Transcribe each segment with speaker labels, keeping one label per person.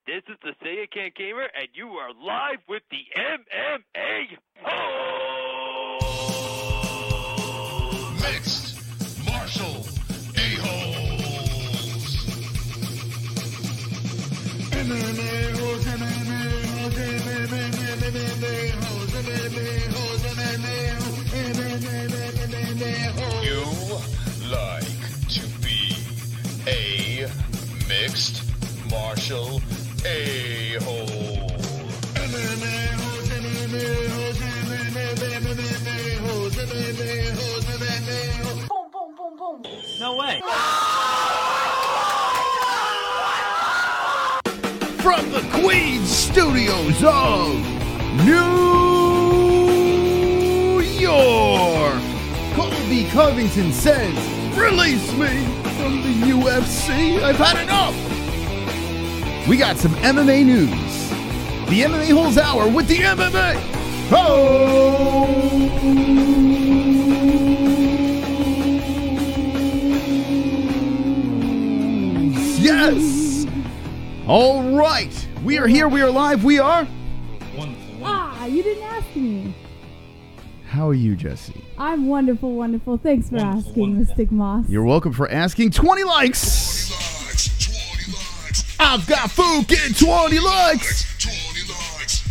Speaker 1: This is the Say It Can't Gamer, and you are live with the MMA-Holes!
Speaker 2: Mixed Martial A-Holes! MMA-Holes, MMA-Holes, MMA-Holes, MMA-Holes, MMA-Holes. You like to be a mixed martial A-hole. MMA-Holes, MMA-Holes, MMA-Holes, MMA-Holes, MMA-Holes.
Speaker 3: Boom, boom, boom, boom.
Speaker 1: No way.
Speaker 4: From the Queens studios of New York, Colby Covington says, "Release me from the UFC. I've had enough." We got some MMA news. The MMA Holes Hour with the MMA Holes. Yes. All right. We are here. We are live. We are.
Speaker 5: Wonderful. You didn't ask me.
Speaker 4: How are you, Jesse?
Speaker 5: I'm wonderful, wonderful. Thanks for asking, Mystic Moss.
Speaker 4: You're welcome for asking. 20 likes. I've got fucking 20 likes.
Speaker 2: 20 likes.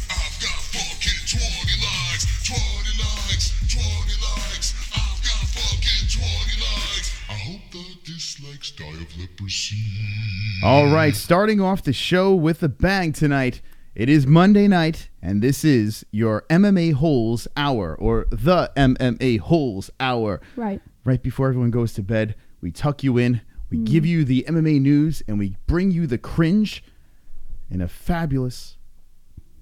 Speaker 2: I've got fucking 20 likes. 20 likes. 20 likes. I've got fucking 20 likes. I hope the dislikes die of leprosy.
Speaker 4: All right, starting off the show with a bang tonight. It is Monday night, and this is your MMA Holes Hour, or the MMA Holes Hour.
Speaker 5: Right.
Speaker 4: Right before everyone goes to bed, we tuck you in, we give you the MMA news, and we bring you the cringe in a fabulous,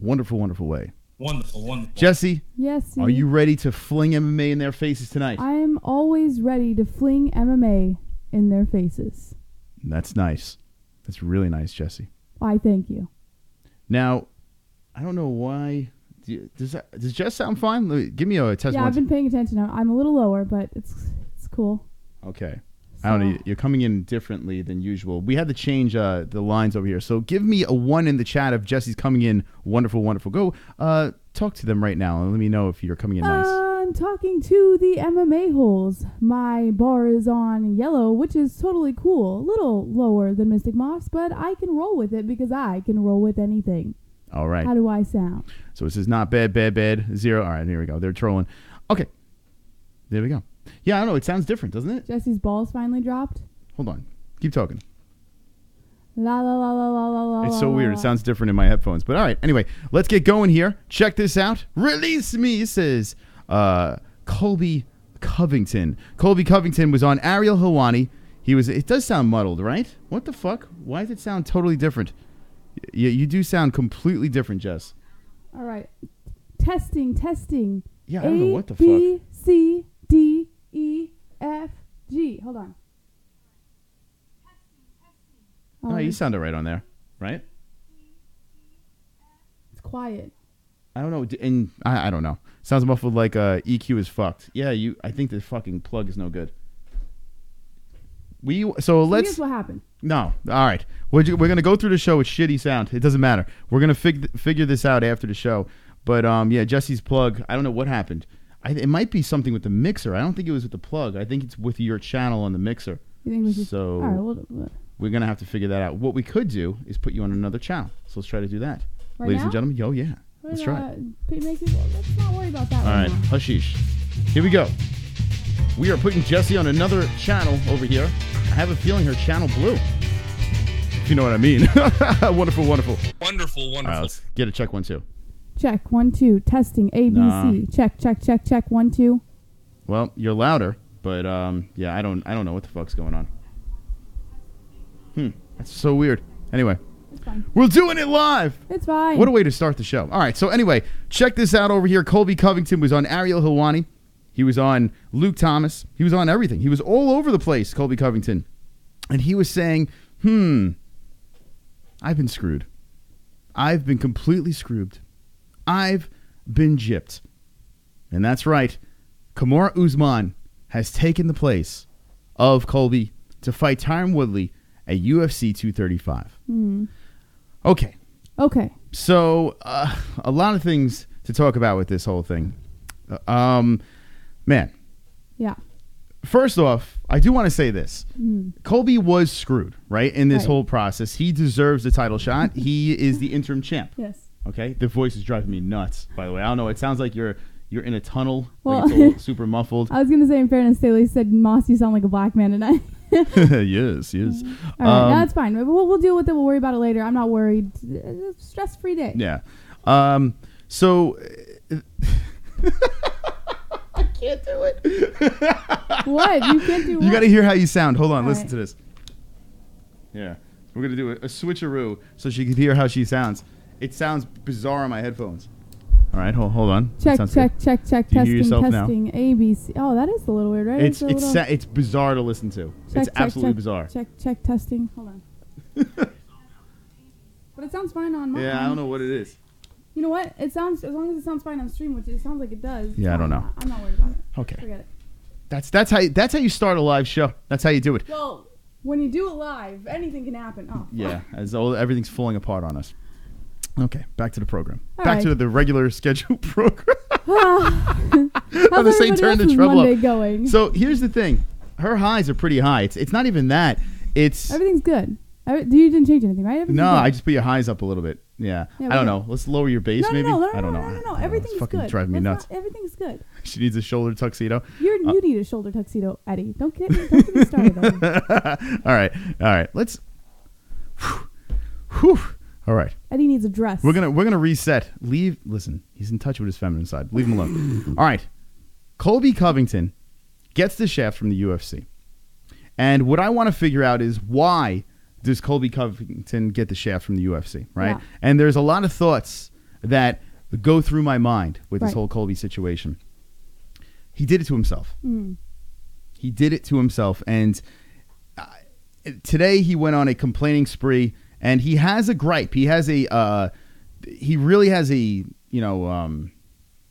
Speaker 4: wonderful, wonderful way.
Speaker 6: Wonderful.
Speaker 4: Jesse,
Speaker 5: Yes.
Speaker 4: are you ready to fling MMA in their faces tonight?
Speaker 5: I'm always ready to fling MMA in their faces.
Speaker 4: That's nice. That's really nice, Jesse.
Speaker 5: I thank you.
Speaker 4: Now, I don't know why. Does Jess sound fine? Give me a test.
Speaker 5: Yeah, I've been paying attention. I'm a little lower, but it's cool.
Speaker 4: Okay. I don't know. You're coming in differently than usual. We had to change the lines over here. So give me a 1 in the chat if Jesse's coming in wonderful, wonderful. Go talk to them right now and let me know if you're coming in nice.
Speaker 5: I'm talking to the MMA Holes. My bar is on yellow, which is totally cool. A little lower than Mystic Moss, but I can roll with it because I can roll with anything.
Speaker 4: All right.
Speaker 5: How do I sound?
Speaker 4: So this is not bad, 0. All right, here we go. They're trolling. Okay. There we go. Yeah, I don't know. It sounds different, doesn't it?
Speaker 5: Jesse's balls finally dropped.
Speaker 4: Hold on. Keep talking.
Speaker 5: La la la la la la la.
Speaker 4: It's so weird. It sounds different in my headphones. But all right. Anyway, let's get going here. Check this out. Release me, says Colby Covington. Colby Covington was on Ariel Helwani. It does sound muddled, right? What the fuck? Why does it sound totally different? You do sound completely different, Jess.
Speaker 5: All right. Testing.
Speaker 4: Yeah, I don't know what the fuck.
Speaker 5: A, B, C, D, E, F, G. Hold on.
Speaker 4: Oh, you sounded right on there, right?
Speaker 5: It's quiet.
Speaker 4: I don't know. And I don't know. Sounds muffled like EQ is fucked. Yeah, I think the fucking plug is no good. Let's.
Speaker 5: Here's what happened.
Speaker 4: No. All right. We're going to go through the show with shitty sound. It doesn't matter. We're going to figure this out after the show. But, yeah, Jesse's plug, I don't know what happened. It might be something with the mixer. I don't think it was with the plug. I think it's with your channel on the mixer.
Speaker 5: You think we should?
Speaker 4: So
Speaker 5: all right,
Speaker 4: we're going to have to figure that out. What we could do is put you on another channel. So let's try to do that.
Speaker 5: Right
Speaker 4: Ladies
Speaker 5: now?
Speaker 4: and gentlemen, yeah. Let's try it.
Speaker 5: Let's not worry about that.
Speaker 4: All right.
Speaker 5: now.
Speaker 4: Hashish. Here we go. We are putting Jessie on another channel over here. I have a feeling her channel blew. If you know what I mean. Wonderful.
Speaker 6: Wonderful.
Speaker 4: All right, let's get a check 1, 2.
Speaker 5: Check 1, 2. Testing A, B, C. Check 1, 2.
Speaker 4: Well, you're louder, but yeah, I don't know what the fuck's going on. That's so weird. Anyway,
Speaker 5: It's fine.
Speaker 4: we're doing it live.
Speaker 5: It's fine.
Speaker 4: What a way to start the show. All right, so anyway, check this out over here. Colby Covington was on Ariel Helwani. He was on Luke Thomas. He was on everything. He was all over the place, Colby Covington. And he was saying, I've been screwed. I've been completely screwed. I've been gypped. And that's right. Kamaru Usman has taken the place of Colby to fight Tyron Woodley, at UFC 235.
Speaker 5: Mm.
Speaker 4: Okay.
Speaker 5: Okay.
Speaker 4: So, a lot of things to talk about with this whole thing. Man.
Speaker 5: Yeah.
Speaker 4: First off, I do want to say this. Colby was screwed, right, in this
Speaker 5: Right.
Speaker 4: whole process. He deserves the title shot. He is the interim champ.
Speaker 5: Yes.
Speaker 4: Okay? The voice is driving me nuts, by the way. I don't know. It sounds like you're in a tunnel.
Speaker 5: Well,
Speaker 4: like it's all super muffled.
Speaker 5: I was going to say, in fairness, Staley said, Moss, you sound like a black man tonight.
Speaker 4: Yes.
Speaker 5: All right, no, that's fine. We'll deal with it. We'll worry about it later. I'm not worried. Stress-free day.
Speaker 4: Yeah. So... I can't do it.
Speaker 5: What? You can't do what?
Speaker 4: You got to hear how you sound. Hold on.
Speaker 5: All
Speaker 4: Listen
Speaker 5: right.
Speaker 4: to this. Yeah. We're going to do a switcheroo so she can hear how she sounds. It sounds bizarre on my headphones. All right. Hold on.
Speaker 5: Check.
Speaker 4: Do you hear
Speaker 5: Testing,
Speaker 4: yourself now?
Speaker 5: testing. ABC. Oh, that is a little weird, right?
Speaker 4: It's bizarre to listen to. It's absolutely bizarre.
Speaker 5: Check, testing. Hold on. But it sounds fine on mine.
Speaker 4: Yeah, I don't know what it is.
Speaker 5: You know what? It sounds, as long as it sounds fine on stream, which it sounds like it does.
Speaker 4: Yeah, I don't know.
Speaker 5: I'm not worried about it.
Speaker 4: Okay.
Speaker 5: Forget it.
Speaker 4: That's how you start a live show. That's how you do it.
Speaker 5: Well, when you do it live, anything can happen. Oh,
Speaker 4: Yeah, as everything's falling apart on us. Okay, back to the program.
Speaker 5: All
Speaker 4: back
Speaker 5: right.
Speaker 4: to the regular scheduled program.
Speaker 5: How's
Speaker 4: the same
Speaker 5: everybody
Speaker 4: turn to
Speaker 5: else's
Speaker 4: trouble
Speaker 5: Monday
Speaker 4: up.
Speaker 5: going?
Speaker 4: So here's the thing. Her highs are pretty high. It's not even that. It's
Speaker 5: Everything's good. You didn't change anything, right? Everything's
Speaker 4: no.
Speaker 5: good.
Speaker 4: I just put your highs up a little bit. Yeah.
Speaker 5: Yeah,
Speaker 4: I don't
Speaker 5: we-
Speaker 4: know. Let's lower your bass, maybe.
Speaker 5: No,
Speaker 4: I don't know.
Speaker 5: No. Everything's
Speaker 4: It's fucking
Speaker 5: good.
Speaker 4: driving me nuts.
Speaker 5: Everything's good.
Speaker 4: She needs a shoulder tuxedo.
Speaker 5: You need a shoulder tuxedo, Eddie. Don't get me started. Eddie.
Speaker 4: All right. Let's. Whew. All right.
Speaker 5: Eddie needs a dress.
Speaker 4: We're gonna reset. Listen, he's in touch with his feminine side. Leave him alone. All right. Colby Covington gets the shaft from the UFC. And what I want to figure out is why does Colby Covington get the shaft from the UFC, right?
Speaker 5: Yeah.
Speaker 4: And there's a lot of thoughts that go through my mind with this
Speaker 5: Right.
Speaker 4: whole Colby situation. He did it to himself.
Speaker 5: Mm.
Speaker 4: He did it to himself. And today he went on a complaining spree, and he has a gripe. He has he really has a,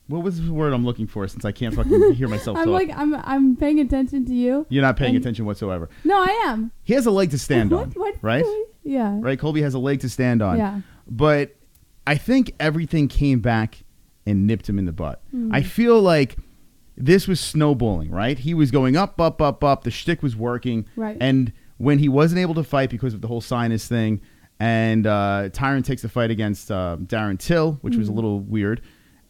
Speaker 4: what was the word I'm looking for since I can't fucking hear myself talk?
Speaker 5: I'm paying attention to you.
Speaker 4: You're not paying
Speaker 5: and-
Speaker 4: attention whatsoever.
Speaker 5: No, I am.
Speaker 4: He has a leg to stand on,
Speaker 5: What?
Speaker 4: right?
Speaker 5: Yeah.
Speaker 4: Right? Colby has a leg to stand on.
Speaker 5: Yeah.
Speaker 4: But I think everything came back and nipped him in the butt.
Speaker 5: Mm.
Speaker 4: I feel like this was snowballing, right? He was going up. The shtick was working.
Speaker 5: Right.
Speaker 4: And when he wasn't able to fight because of the whole sinus thing, and Tyron takes the fight against Darren Till, which was a little weird.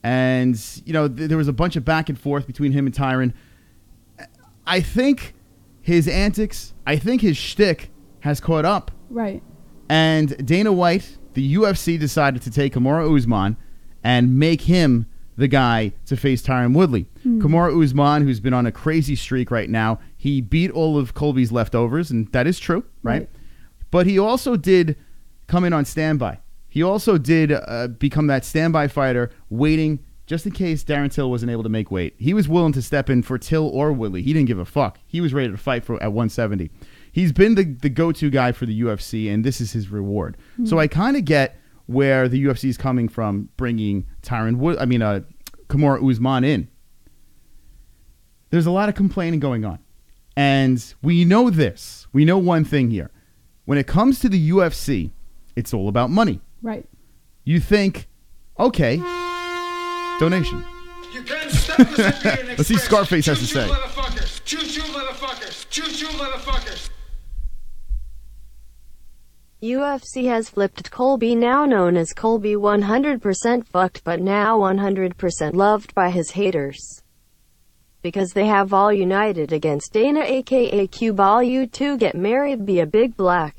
Speaker 4: And, there was a bunch of back and forth between him and Tyron. I think his antics, his shtick has caught up.
Speaker 5: Right.
Speaker 4: And Dana White, the UFC, decided to take Kamaru Usman and make him the guy to face Tyron Woodley. Kamaru Usman, who's been on a crazy streak right now, he beat all of Colby's leftovers, and that is true, right? But he also did come in on standby. He also did become that standby fighter waiting just in case Darren Till wasn't able to make weight. He was willing to step in for Till or Woodley. He didn't give a fuck. He was ready to fight at 170. He's been the go-to guy for the UFC, and this is his reward. So I kind of get where the UFC is coming from bringing Kamaru Usman in. There's a lot of complaining going on. And we know this. We know one thing here. When it comes to the UFC, it's all about money.
Speaker 5: Right.
Speaker 4: You think, okay, donation.
Speaker 3: You can't stop this being
Speaker 4: Let's see Scarface has to say.
Speaker 3: Motherfuckers. Choo-choo, motherfuckers. Choo-choo, motherfuckers.
Speaker 6: UFC has flipped Colby, now known as Colby, 100% fucked but now 100% loved by his haters. Because they have all united against Dana aka Q-Ball. You two get married, be a big black.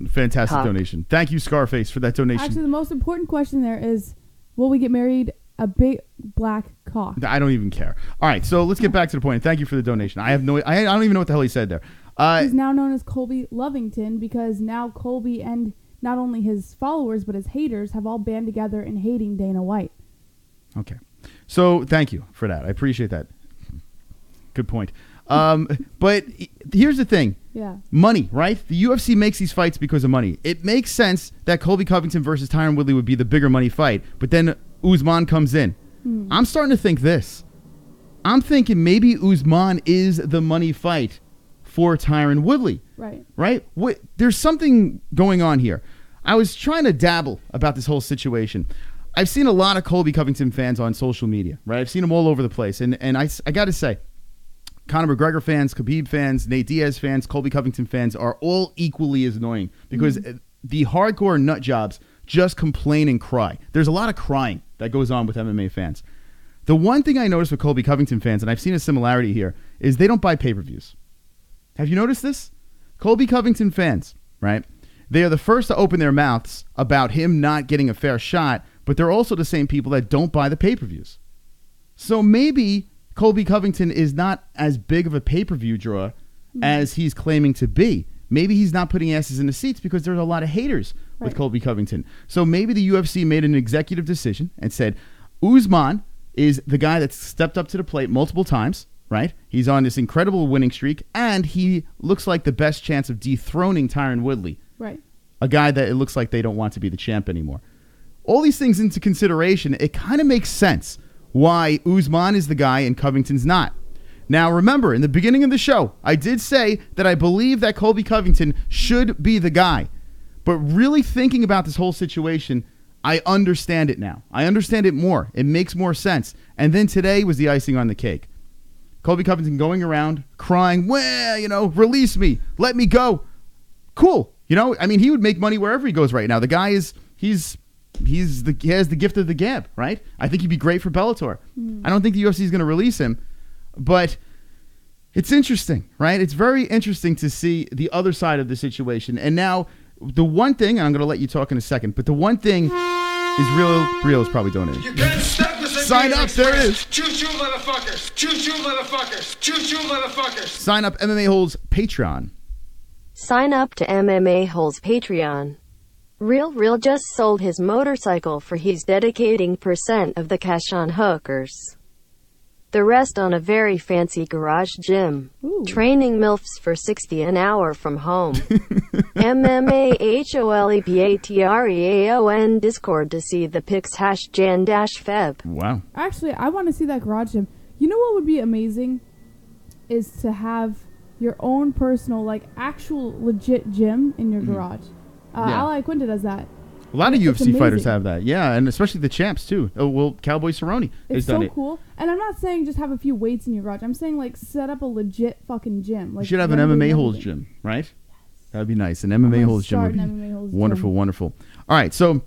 Speaker 4: Fantastic
Speaker 6: Cock.
Speaker 4: donation. Thank you, Scarface, for that donation.
Speaker 5: Actually, the most important question there is, will we get married a big black cock?
Speaker 4: I don't even care. All right, so let's get back to the point. Thank you for the donation. I don't even know what the hell he said there.
Speaker 5: He's now known as Colby Lovington because now Colby and not only his followers but his haters have all band together in hating Dana White.
Speaker 4: Okay. So thank you for that. I appreciate that. Good point. But here's the thing.
Speaker 5: Yeah.
Speaker 4: Money, right? The UFC makes these fights because of money. It makes sense that Colby Covington versus Tyron Woodley would be the bigger money fight, but then Usman comes in. I'm starting to think this. I'm thinking maybe Usman is the money fight for Tyron Woodley. Right? There's something going on here. I was trying to dabble about this whole situation. I've seen a lot of Colby Covington fans on social media, right? I've seen them all over the place. And I got to say, Conor McGregor fans, Khabib fans, Nate Diaz fans, Colby Covington fans are all equally as annoying because the hardcore nut jobs just complain and cry. There's a lot of crying that goes on with MMA fans. The one thing I noticed with Colby Covington fans, and I've seen a similarity here, is they don't buy pay-per-views. Have you noticed this? Colby Covington fans, right? They are the first to open their mouths about him not getting a fair shot, but they're also the same people that don't buy the pay-per-views. So maybe Colby Covington is not as big of a pay-per-view draw as he's claiming to be. Maybe he's not putting asses in the seats because there's a lot of haters with Colby Covington. So maybe the UFC made an executive decision and said, Usman is the guy that's stepped up to the plate multiple times, right? He's on this incredible winning streak, and he looks like the best chance of dethroning Tyron Woodley.
Speaker 5: Right.
Speaker 4: A guy that it looks like they don't want to be the champ anymore. All these things into consideration, it kind of makes sense why Usman is the guy and Covington's not. Now, remember, in the beginning of the show, I did say that I believe that Colby Covington should be the guy. But really thinking about this whole situation, I understand it now. I understand it more. It makes more sense. And then today was the icing on the cake. Colby Covington going around crying, well, release me, let me go. Cool. I mean, he would make money wherever he goes right now. The guy he has the gift of the gab, right? I think he'd be great for Bellator. I don't think the UFC is going to release him, but it's interesting, right? It's very interesting to see the other side of the situation. And now the one thing, and I'm going to let you talk in a second, but the one thing is Real is probably donating.
Speaker 3: You can't stop this.
Speaker 4: Sign up, there it is.
Speaker 3: Choo-choo, motherfuckers. Choo-choo, motherfuckers. Choo-choo, motherfuckers.
Speaker 4: Sign up MMA-Holes Patreon.
Speaker 6: Sign up to MMA-Holes Patreon. Real just sold his motorcycle for he's dedicating % of the cash on hookers. The rest on a very fancy garage gym.
Speaker 5: Ooh.
Speaker 6: Training MILFs for $60 an hour from home. MMAHOLEPATREAON Discord to see the pics #Jan-Feb.
Speaker 4: Wow.
Speaker 5: Actually, I want to see that garage gym. You know what would be amazing? Is to have your own personal, actual legit gym in your garage. Ali Quinta does that.
Speaker 4: A lot of
Speaker 5: It's
Speaker 4: UFC
Speaker 5: amazing.
Speaker 4: fighters have that. Yeah, and especially the champs, too. Oh, well, Cowboy Cerrone has
Speaker 5: It's
Speaker 4: done
Speaker 5: so
Speaker 4: it.
Speaker 5: cool. And I'm not saying just have a few weights in your garage. I'm saying, set up a legit fucking gym.
Speaker 4: You should have an MMA-Holes gym, right? That would be nice. An MMA-Holes gym would be wonderful,
Speaker 5: gym.
Speaker 4: wonderful. All right, so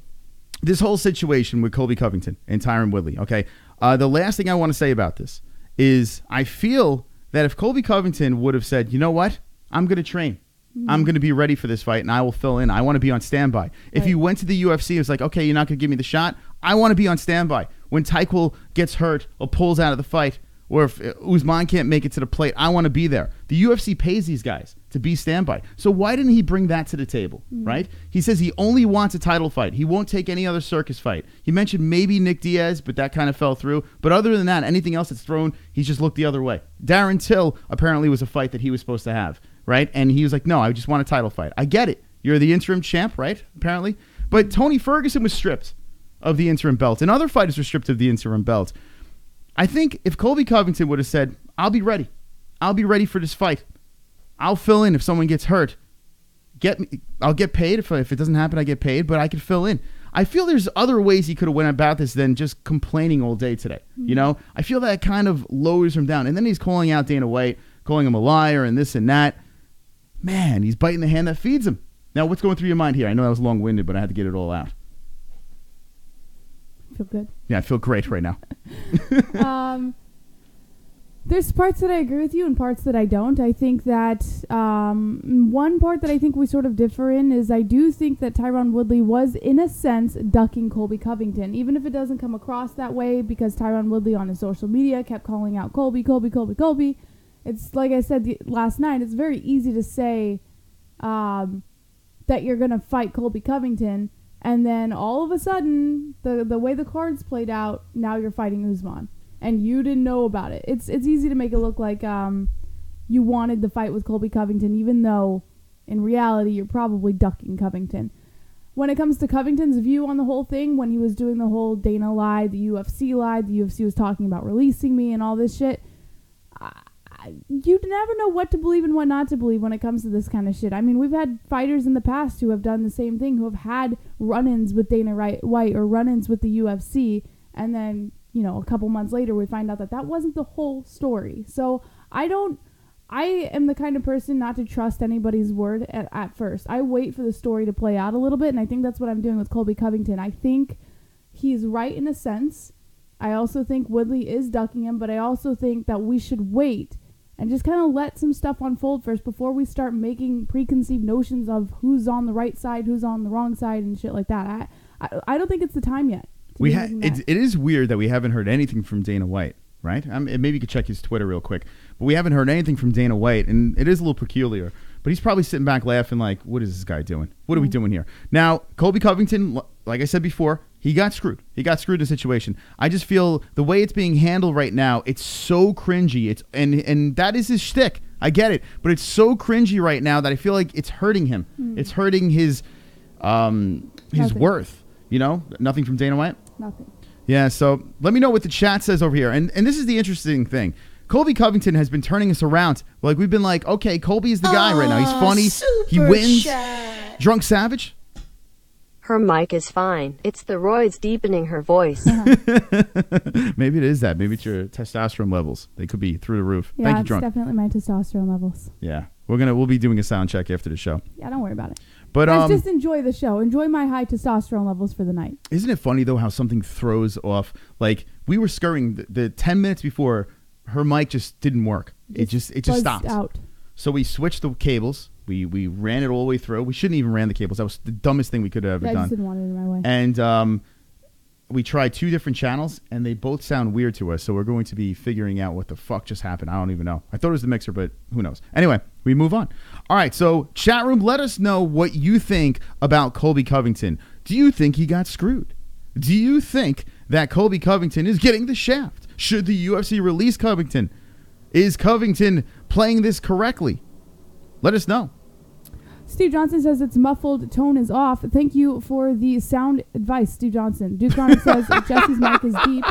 Speaker 4: this whole situation with Colby Covington and Tyron Woodley, okay? The last thing I want to say about this is I feel that if Colby Covington would have said, you know what? I'm going to train. I'm going to be ready for this fight, and I will fill in. I want to be on standby. If he went to the UFC, it was like, okay, you're not going to give me the shot. I want to be on standby. When Tyquil gets hurt or pulls out of the fight, or if Usman can't make it to the plate, I want to be there. The UFC pays these guys to be standby. So why didn't he bring that to the table, right? He says he only wants a title fight. He won't take any other circus fight. He mentioned maybe Nick Diaz, but that kind of fell through. But other than that, anything else that's thrown, he's just looked the other way. Darren Till apparently was a fight that he was supposed to have. Right? And he was like, no, I just want a title fight. I get it. You're the interim champ, right? Apparently. But Tony Ferguson was stripped of the interim belt, and other fighters were stripped of the interim belt. I think if Colby Covington would have said, I'll be ready. I'll be ready for this fight. I'll fill in if someone gets hurt. I'll get paid. If it doesn't happen, I get paid, but I can fill in. I feel there's other ways he could have went about this than just complaining all day today. I feel that kind of lowers him down. And then he's calling out Dana White, calling him a liar and this and that. Man, he's biting the hand that feeds him. Now, what's going through your mind here? I know that was long-winded, but I had to get it all out.
Speaker 5: Feel good?
Speaker 4: Yeah, I feel great right now.
Speaker 5: There's parts that I agree with you and parts that I don't. I think that one part that I think we sort of differ in is I do think that Tyron Woodley was, in a sense, ducking Colby Covington, even if it doesn't come across that way, because Tyron Woodley on his social media kept calling out Colby. It's like I said last night, it's very easy to say that you're going to fight Colby Covington, and then all of a sudden, the way the cards played out, now you're fighting Usman, and you didn't know about it. It's easy to make it look like you wanted the fight with Colby Covington, even though in reality you're probably ducking Covington. When it comes to Covington's view on the whole thing, when he was doing the whole Dana lied, the UFC lied, the UFC was talking about releasing me and all this shit, you never know what to believe and what not to believe when it comes to this kind of shit. I mean, we've had fighters in the past who have done the same thing, who have had run-ins with Dana White or run-ins with the UFC, and then, you know, a couple months later we find out that that wasn't the whole story. So I am the kind of person not to trust anybody's word at first. I wait for the story to play out a little bit, and I think that's what I'm doing with Colby Covington. I think he's right in a sense. I also think Woodley is ducking him, but I also think that we should wait and just kind of let some stuff unfold first before we start making preconceived notions of who's on the right side, who's on the wrong side, and shit like that. I don't think it's the time yet.
Speaker 4: It is weird that we haven't heard anything from Dana White, right? Maybe you could check his Twitter real quick. But we haven't heard anything from Dana White, and it is a little peculiar. But he's probably sitting back laughing like, what is this guy doing? What are we doing here? Now, Colby Covington, like I said before, he got screwed. He got screwed in the situation. I just feel the way it's being handled right now, it's so cringy. And that is his shtick. I get it. But it's so cringy right now that I feel like it's hurting him. It's hurting his worth. You know? Nothing from Dana White?
Speaker 5: Nothing.
Speaker 4: Yeah, so let me know what the chat says over here. And this is the interesting thing. Colby Covington has been turning us around. Like, we've been like, okay, Colby is the guy right now. He's funny. He wins.
Speaker 7: Chat.
Speaker 4: Drunk Savage.
Speaker 6: Her mic is fine. It's the roids deepening her voice.
Speaker 4: Maybe it is that. Maybe it's your testosterone levels. They could be through the roof.
Speaker 5: Yeah,
Speaker 4: Thank you,
Speaker 5: it's
Speaker 4: Drunk.
Speaker 5: definitely my testosterone levels.
Speaker 4: Yeah. We'll be doing a sound check after the show.
Speaker 5: Yeah, don't worry about it.
Speaker 4: But
Speaker 5: Guys, just enjoy the show. Enjoy my high testosterone levels for the night.
Speaker 4: Isn't it funny, though, how something throws off? Like, we were scurrying the 10 minutes before, her mic just didn't work. It just stopped.
Speaker 5: Out.
Speaker 4: So we switched the cables. We ran it all the way through. We shouldn't even ran the cables. That was the dumbest thing we could have ever done.
Speaker 5: I just didn't want it in my way.
Speaker 4: And we tried 2 different channels, and they both sound weird to us. So we're going to be figuring out what the fuck just happened. I don't even know. I thought it was the mixer, but who knows? Anyway, we move on. All right, so chat room, let us know what you think about Colby Covington. Do you think he got screwed? Do you think that Colby Covington is getting the shaft? Should the UFC release Covington? Is Covington playing this correctly? Let us know.
Speaker 5: Steve Johnson says its muffled tone is off. Thank you for the sound advice, Steve Johnson. Duke Chronic says Jesse's mic is deep.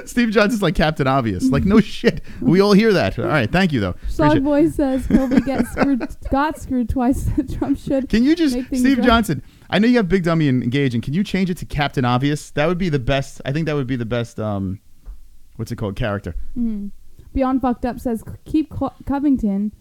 Speaker 4: Steve Johnson's like Captain Obvious. Like, no shit. We all hear that. All right, thank you, though.
Speaker 5: Slug Boy says Colby got screwed twice. Trump should.
Speaker 4: Can you just, Steve
Speaker 5: right.
Speaker 4: Johnson, I know you have Big Dummy and Engage, and can you change it to Captain Obvious? That would be the best. I think that would be the best, what's it called, character.
Speaker 5: Mm-hmm. Beyond Fucked Up says keep Covington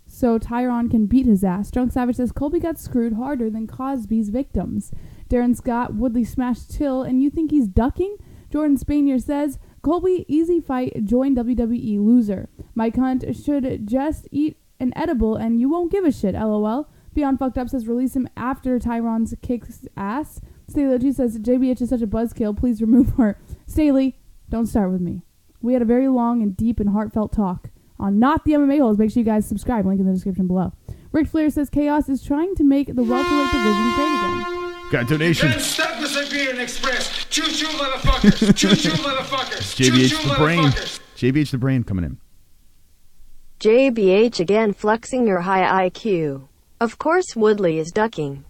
Speaker 5: so Tyron can beat his ass. Drunk Savage says Colby got screwed harder than Cosby's victims. Darren Scott, Woodley smashed Till, and you think he's ducking? Jordan Spanier says Colby, easy fight, join WWE, loser. Mike Hunt should just eat an edible and you won't give a shit, LOL. Beyond Fucked Up says release him after Tyron's kicks ass. Staley G says JBH is such a buzzkill, please remove her. Staley, don't start with me. We had a very long and deep and heartfelt talk on Not the MMA-Holes. Make sure you guys subscribe. Link in the description below. Rick Flair says Chaos is trying to make the welterweight division great again.
Speaker 4: Got a donation.
Speaker 3: Then stop the Siberian Express. Choo-choo, motherfuckers. Choo-choo, motherfuckers.
Speaker 4: JBH the brain.
Speaker 3: motherfuckers.
Speaker 4: JBH the brain coming in.
Speaker 6: JBH again flexing your high IQ. Of course Woodley is ducking.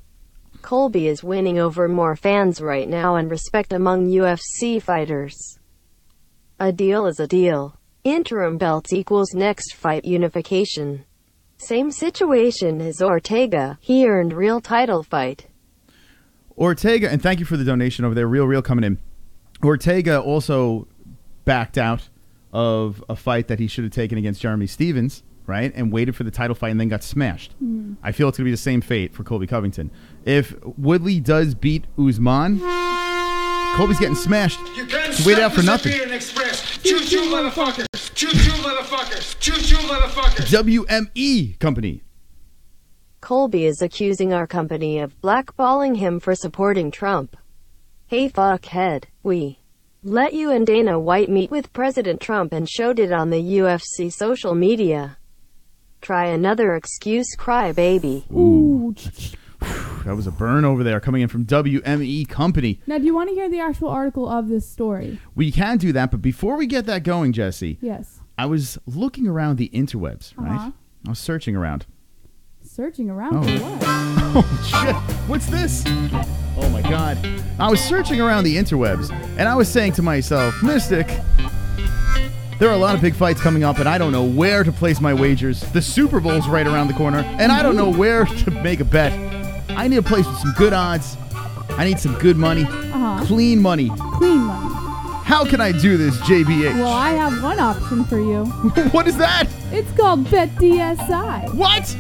Speaker 6: Colby is winning over more fans right now and respect among UFC fighters. A deal is a deal. Interim belts equals next fight unification. Same situation as Ortega. He earned real title fight.
Speaker 4: Ortega, and thank you for the donation over there. Real coming in. Ortega also backed out of a fight that he should have taken against Jeremy Stevens, right? And waited for the title fight and then got smashed. I feel it's going to be the same fate for Colby Covington. If Woodley does beat Usman, Colby's getting smashed.
Speaker 3: You can't
Speaker 4: He waited
Speaker 3: stop
Speaker 4: out for
Speaker 3: the
Speaker 4: nothing.
Speaker 3: Siberian Express. Choo-choo, motherfuckers. Choo-choo, motherfuckers. Choo-choo, motherfuckers.
Speaker 4: WME Company.
Speaker 6: Colby is accusing our company of blackballing him for supporting Trump. Hey fuckhead, we let you and Dana White meet with President Trump and showed it on the UFC social media. Try another excuse, cry baby.
Speaker 5: Ooh.
Speaker 4: That was a burn over there coming in from WME Company.
Speaker 5: Now, do you want to hear the actual article of this story?
Speaker 4: We can do that, but before we get that going, Jesse,
Speaker 5: Yes.
Speaker 4: I was looking around the interwebs, right? I was searching around.
Speaker 5: Searching around for what?
Speaker 4: Oh, shit. What's this? Oh, my God. I was searching around the interwebs, and I was saying to myself, Mystic, There are a lot of big fights coming up, and I don't know where to place my wagers. The Super Bowl's right around the corner, and I don't know where to make a bet. I need a place with some good odds. I need some good money. Clean money.
Speaker 5: Clean money.
Speaker 4: How can I do this, JBH?
Speaker 5: Well, I have one option for you.
Speaker 4: What is that?
Speaker 5: It's called BetDSI.
Speaker 4: What?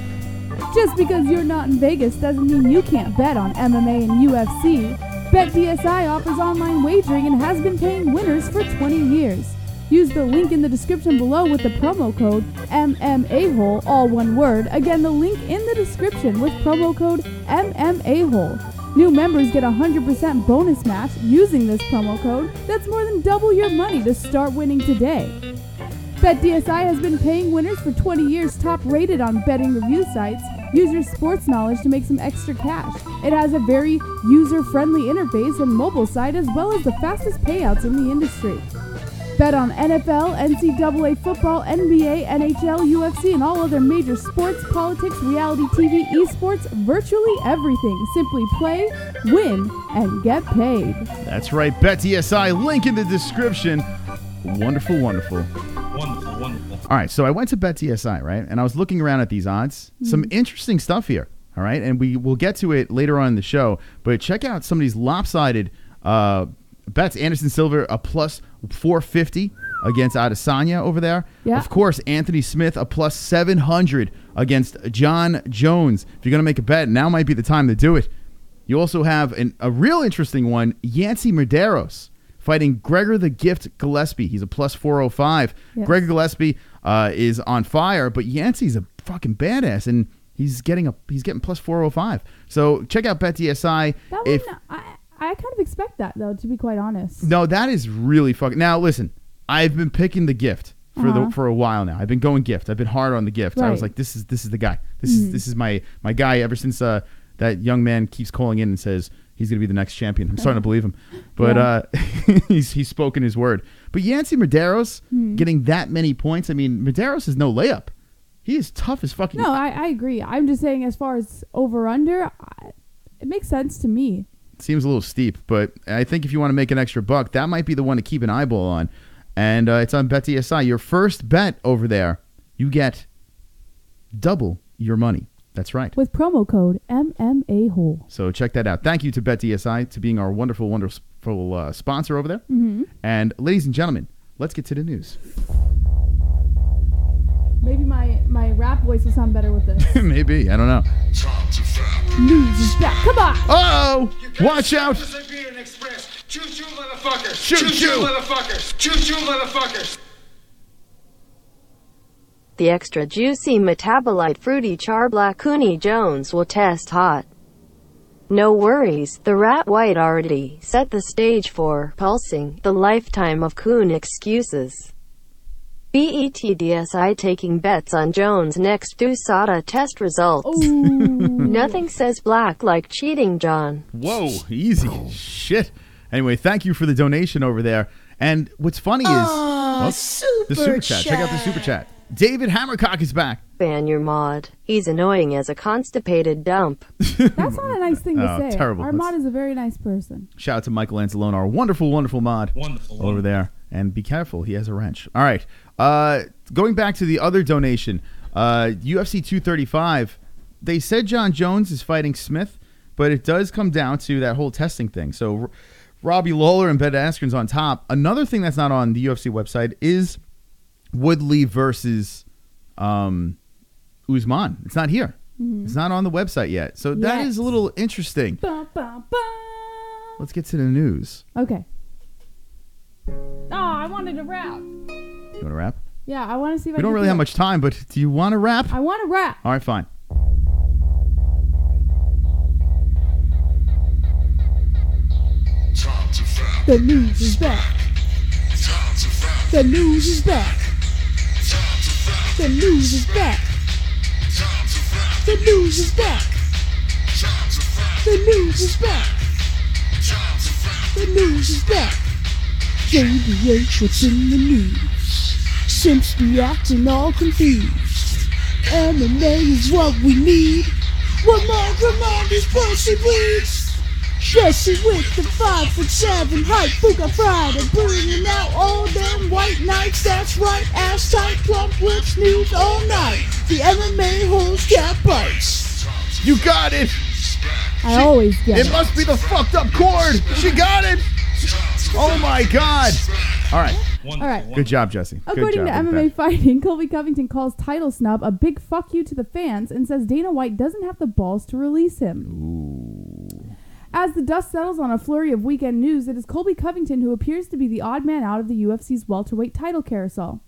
Speaker 5: Just because you're not in Vegas doesn't mean you can't bet on MMA and UFC. BetDSI offers online wagering and has been paying winners for 20 years. Use the link in the description below with the promo code MMA-Hole, all one word. Again, the link in the description with promo code MMA-Hole. New members get a 100% bonus match using this promo code. That's more than double your money to start winning today. BetDSI has been paying winners for 20 years, top rated on betting review sites. Use your sports knowledge to make some extra cash. It has a very user-friendly interface and mobile site, as well as the fastest payouts in the industry. Bet on NFL, NCAA Football, NBA, NHL, UFC, and all other major sports, politics, reality TV, esports, virtually everything. Simply play, win, and get paid.
Speaker 4: That's right, BetDSI, link in the description. Wonderful, wonderful.
Speaker 7: Wonderful, wonderful.
Speaker 4: All right, so I went to BetDSI, right? And I was looking around at these odds. Some interesting stuff here, all right? And we will get to it later on in the show. But check out some of these lopsided bets. Anderson Silva, a plus 450 against Adesanya over there.
Speaker 5: Yeah.
Speaker 4: Of course, Anthony Smith, a plus 700 against Jon Jones. If you're going to make a bet, now might be the time to do it. You also have a real interesting one, Yancy Medeiros, fighting Gregor the Gift Gillespie. He's a plus 405.
Speaker 5: Yes.
Speaker 4: Gregor Gillespie is on fire, but Yancy's a fucking badass, and he's getting plus 405. So check out BetDSI.
Speaker 5: That one, I kind of expect that, though, to be quite honest.
Speaker 4: No, that is really fucking... Now, listen, I've been picking the Gift for a while now. I've been going Gift. I've been hard on the Gift.
Speaker 5: Right.
Speaker 4: I was like, this is the guy. This is my guy ever since that young man keeps calling in and says he's going to be the next champion. I'm starting to believe him. But he's spoken his word. But Yancy Medeiros getting that many points, I mean, Medeiros is no layup. He is tough as fucking...
Speaker 5: No, I agree. I'm just saying as far as over-under, it makes sense to me.
Speaker 4: Seems a little steep, but I think if you want to make an extra buck, that might be the one to keep an eyeball on. And it's on BetDSI. Your first bet over there, you get double your money. That's right.
Speaker 5: With promo code MMA-Hole.
Speaker 4: So check that out. Thank you to BetDSI to being our wonderful, wonderful sponsor over there. And ladies and gentlemen, let's get to the news.
Speaker 5: Maybe my rap voice will sound better with this.
Speaker 4: Maybe. I don't know.
Speaker 5: News is back. Come on.
Speaker 4: Uh-oh. Watch out.
Speaker 3: Choo-choo, motherfuckers.
Speaker 4: Choo-choo.
Speaker 3: Choo-choo, motherfuckers. Choo-choo, motherfuckers.
Speaker 6: The extra juicy metabolite fruity charblack Cooney Jones will test hot. No worries, the rat white already set the stage for pulsing the lifetime of Coon excuses. BetDSI taking bets on Jones' next USADA test results. Nothing says black like cheating, John.
Speaker 4: Whoa, easy. Shit. Anyway, thank you for the donation over there. And what's funny is the super chat. Check out the super chat. David Hammercock is back.
Speaker 6: Ban your mod. He's annoying as a constipated dump.
Speaker 5: That's not a nice thing to say.
Speaker 4: Terrible.
Speaker 5: Our mod is a very nice person.
Speaker 4: Shout out to Michael Anzalone, our wonderful, wonderful mod
Speaker 7: Wonderful.
Speaker 4: there. And be careful, he has a wrench. All right. Going back to the other donation, UFC 235, they said Jon Jones is fighting Smith, but it does come down to that whole testing thing. So Robbie Lawler and Askren's on top. Another thing that's not on the UFC website is Woodley versus Usman. It's not here. It's not on the website yet. So that is a little interesting.
Speaker 5: Ba, ba, ba.
Speaker 4: Let's get to the news.
Speaker 5: Okay. Oh, I wanted to rap.
Speaker 4: You want to rap?
Speaker 5: Yeah, I want to see if
Speaker 4: We don't really have much time, but do you want to rap?
Speaker 5: I want to rap.
Speaker 4: All right, fine.
Speaker 5: The news is back. The news is back. The news is back. The news is back. The news is back. The news is back. JBH, what's in the news? Simps be acting all confused. MMA is what we need. What more these pussy bleeds? Jesse with the 5'7" height, Fuka Friday, bringing out all them white knights. That's right, ass tight, plump lips, news all night. The MMA-Holes cat bites.
Speaker 4: You got it.
Speaker 5: I always get
Speaker 4: It must be the fucked up cord. She got it. Oh my God. All right.
Speaker 5: All right.
Speaker 4: Good job, Jesse.
Speaker 5: According to MMA Fighting, Colby Covington calls title snub a big fuck you to the fans and says Dana White doesn't have the balls to release him.
Speaker 4: Ooh.
Speaker 5: As the dust settles on a flurry of weekend news, it is Colby Covington who appears to be the odd man out of the UFC's welterweight title carousel.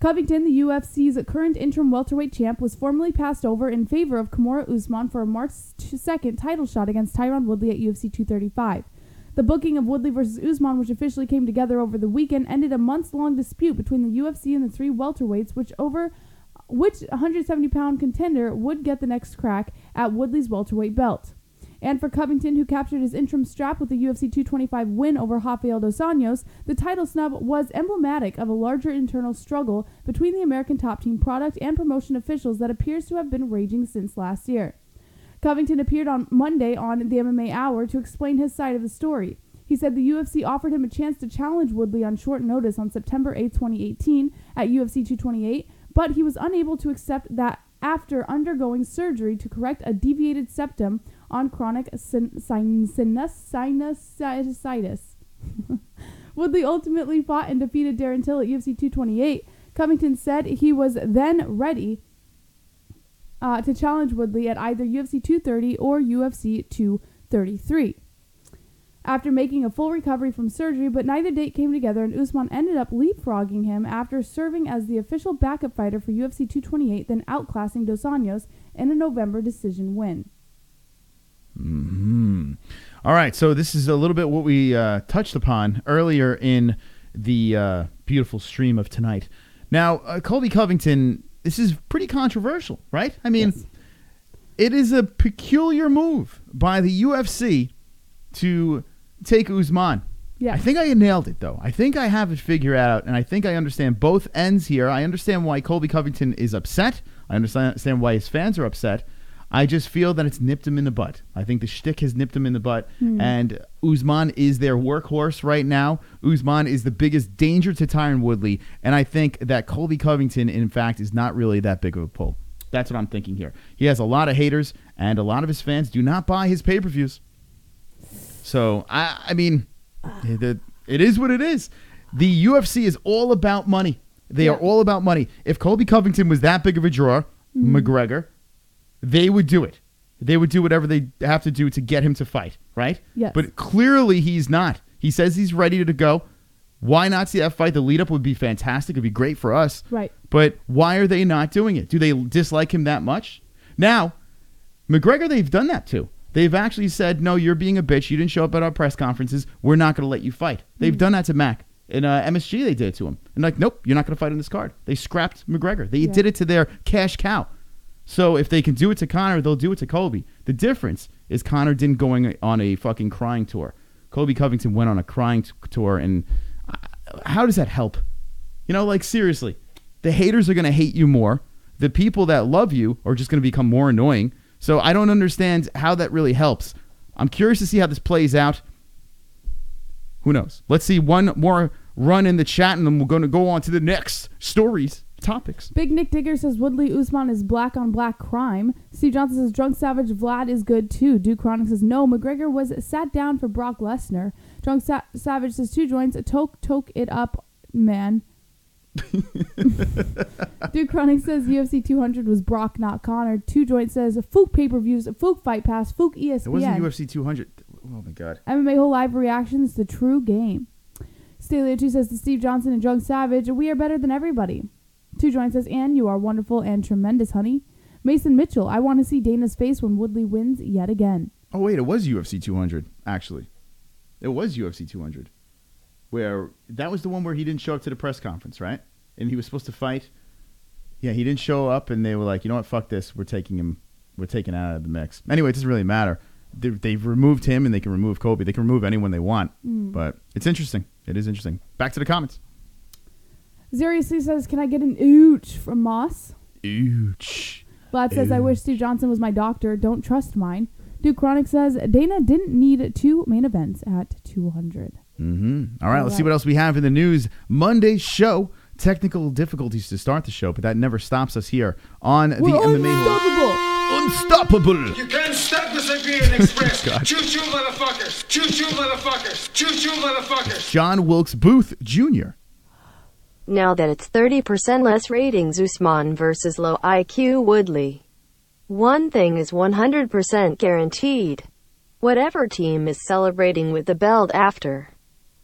Speaker 5: Covington, the UFC's current interim welterweight champ, was formally passed over in favor of Kamaru Usman for a March 2nd title shot against Tyron Woodley at UFC 235. The booking of Woodley versus Usman, which officially came together over the weekend, ended a months-long dispute between the UFC and the three welterweights, which 170-pound contender would get the next crack at Woodley's welterweight belt. And for Covington, who captured his interim strap with the UFC 225 win over Rafael dos Anjos, the title snub was emblematic of a larger internal struggle between the American top team product and promotion officials that appears to have been raging since last year. Covington appeared on Monday on the MMA Hour to explain his side of the story. He said the UFC offered him a chance to challenge Woodley on short notice on September 8, 2018 at UFC 228, but he was unable to accept that after undergoing surgery to correct a deviated septum on chronic sinusitis. Woodley ultimately fought and defeated Darren Till at UFC 228. Covington said he was then ready to challenge Woodley at either UFC 230 or UFC 233. After making a full recovery from surgery, but neither date came together, and Usman ended up leapfrogging him after serving as the official backup fighter for UFC 228, then outclassing Dos Anjos in a November decision win.
Speaker 4: Mm-hmm. All right, so this is a little bit what we touched upon earlier in the beautiful stream of tonight. Now, Colby Covington, this is pretty controversial, right? I mean,
Speaker 5: Yes.
Speaker 4: It is a peculiar move by the UFC to take Usman.
Speaker 5: Yeah.
Speaker 4: I think I nailed it, though. I think I have it figured out, and I think I understand both ends here. I understand why Colby Covington is upset. I understand why his fans are upset. I just feel that it's nipped him in the butt. I think the shtick has nipped him in the butt, and Usman is their workhorse right now. Usman is the biggest danger to Tyron Woodley, and I think that Colby Covington, in fact, is not really that big of a pull. That's what I'm thinking here. He has a lot of haters, and a lot of his fans do not buy his pay-per-views. So, I mean, it is what it is. The UFC is all about money. They are all about money. If Colby Covington was that big of a draw, McGregor, they would do it. They would do whatever they have to do to get him to fight, right?
Speaker 5: Yes.
Speaker 4: But clearly he's not. He says he's ready to go. Why not see that fight? The lead-up would be fantastic. It would be great for us.
Speaker 5: Right.
Speaker 4: But why are they not doing it? Do they dislike him that much? Now, McGregor, they've done that too. They've actually said, no, you're being a bitch. You didn't show up at our press conferences. We're not going to let you fight. They've done that to Mac. In MSG, they did it to him. And like, nope, you're not going to fight on this card. They scrapped McGregor. They did it to their cash cow. So if they can do it to Conor, they'll do it to Colby. The difference is Conor didn't go on a fucking crying tour. Colby Covington went on a crying tour, and how does that help? You know, like, seriously, the haters are going to hate you more. The people that love you are just going to become more annoying. So I don't understand how that really helps. I'm curious to see how this plays out. Who knows? Let's see one more run in the chat, and then we're going to go on to the next stories. Topics.
Speaker 5: Big Nick Digger says Woodley Usman is black on black crime. Steve Johnson says Drunk Savage Vlad is good too. Duke Chronic says no, McGregor was sat down for Brock Lesnar. Drunk Savage says 2 joints, toke it up, man. Duke Chronic says UFC 200 was Brock, not Connor. 2 joints says Fook pay-per-views, Fook Fight Pass, Fook ESPN.
Speaker 4: It wasn't UFC 200. Oh my God.
Speaker 5: MMA Whole Live Reactions, the true game. Staley 2 says to Steve Johnson and Drunk Savage, we are better than everybody. 2 joints says, Ann, you are wonderful and tremendous, honey. Mason Mitchell, I want to see Dana's face when Woodley wins yet again.
Speaker 4: Oh, wait, it was UFC 200, actually. It was UFC 200. Where, that was the one where he didn't show up to the press conference, right? And he was supposed to fight. Yeah, he didn't show up, and they were like, you know what, fuck this. We're taking out of the mix. Anyway, it doesn't really matter. They've removed him, and they can remove Colby. They can remove anyone they want. But it's interesting. It is interesting. Back to the comments.
Speaker 5: Seriously says, can I get an ooch from Moss?
Speaker 4: Ooch.
Speaker 5: Vlad says, I wish Steve Johnson was my doctor. Don't trust mine. Duke Chronic says Dana didn't need 2 main events at 200.
Speaker 4: All right, let's see what else we have in the news. Monday's show. Technical difficulties to start the show, but that never stops us here on the MMA Unstoppable.
Speaker 3: You can't stop the Siberian Express. Choo-choo, motherfuckers. Choo-choo, motherfuckers. Choo-choo, motherfuckers.
Speaker 4: John Wilkes Booth Jr.
Speaker 6: Now that it's 30% less ratings, Usman versus low IQ Woodley. One thing is 100% guaranteed. Whatever team is celebrating with the belt after,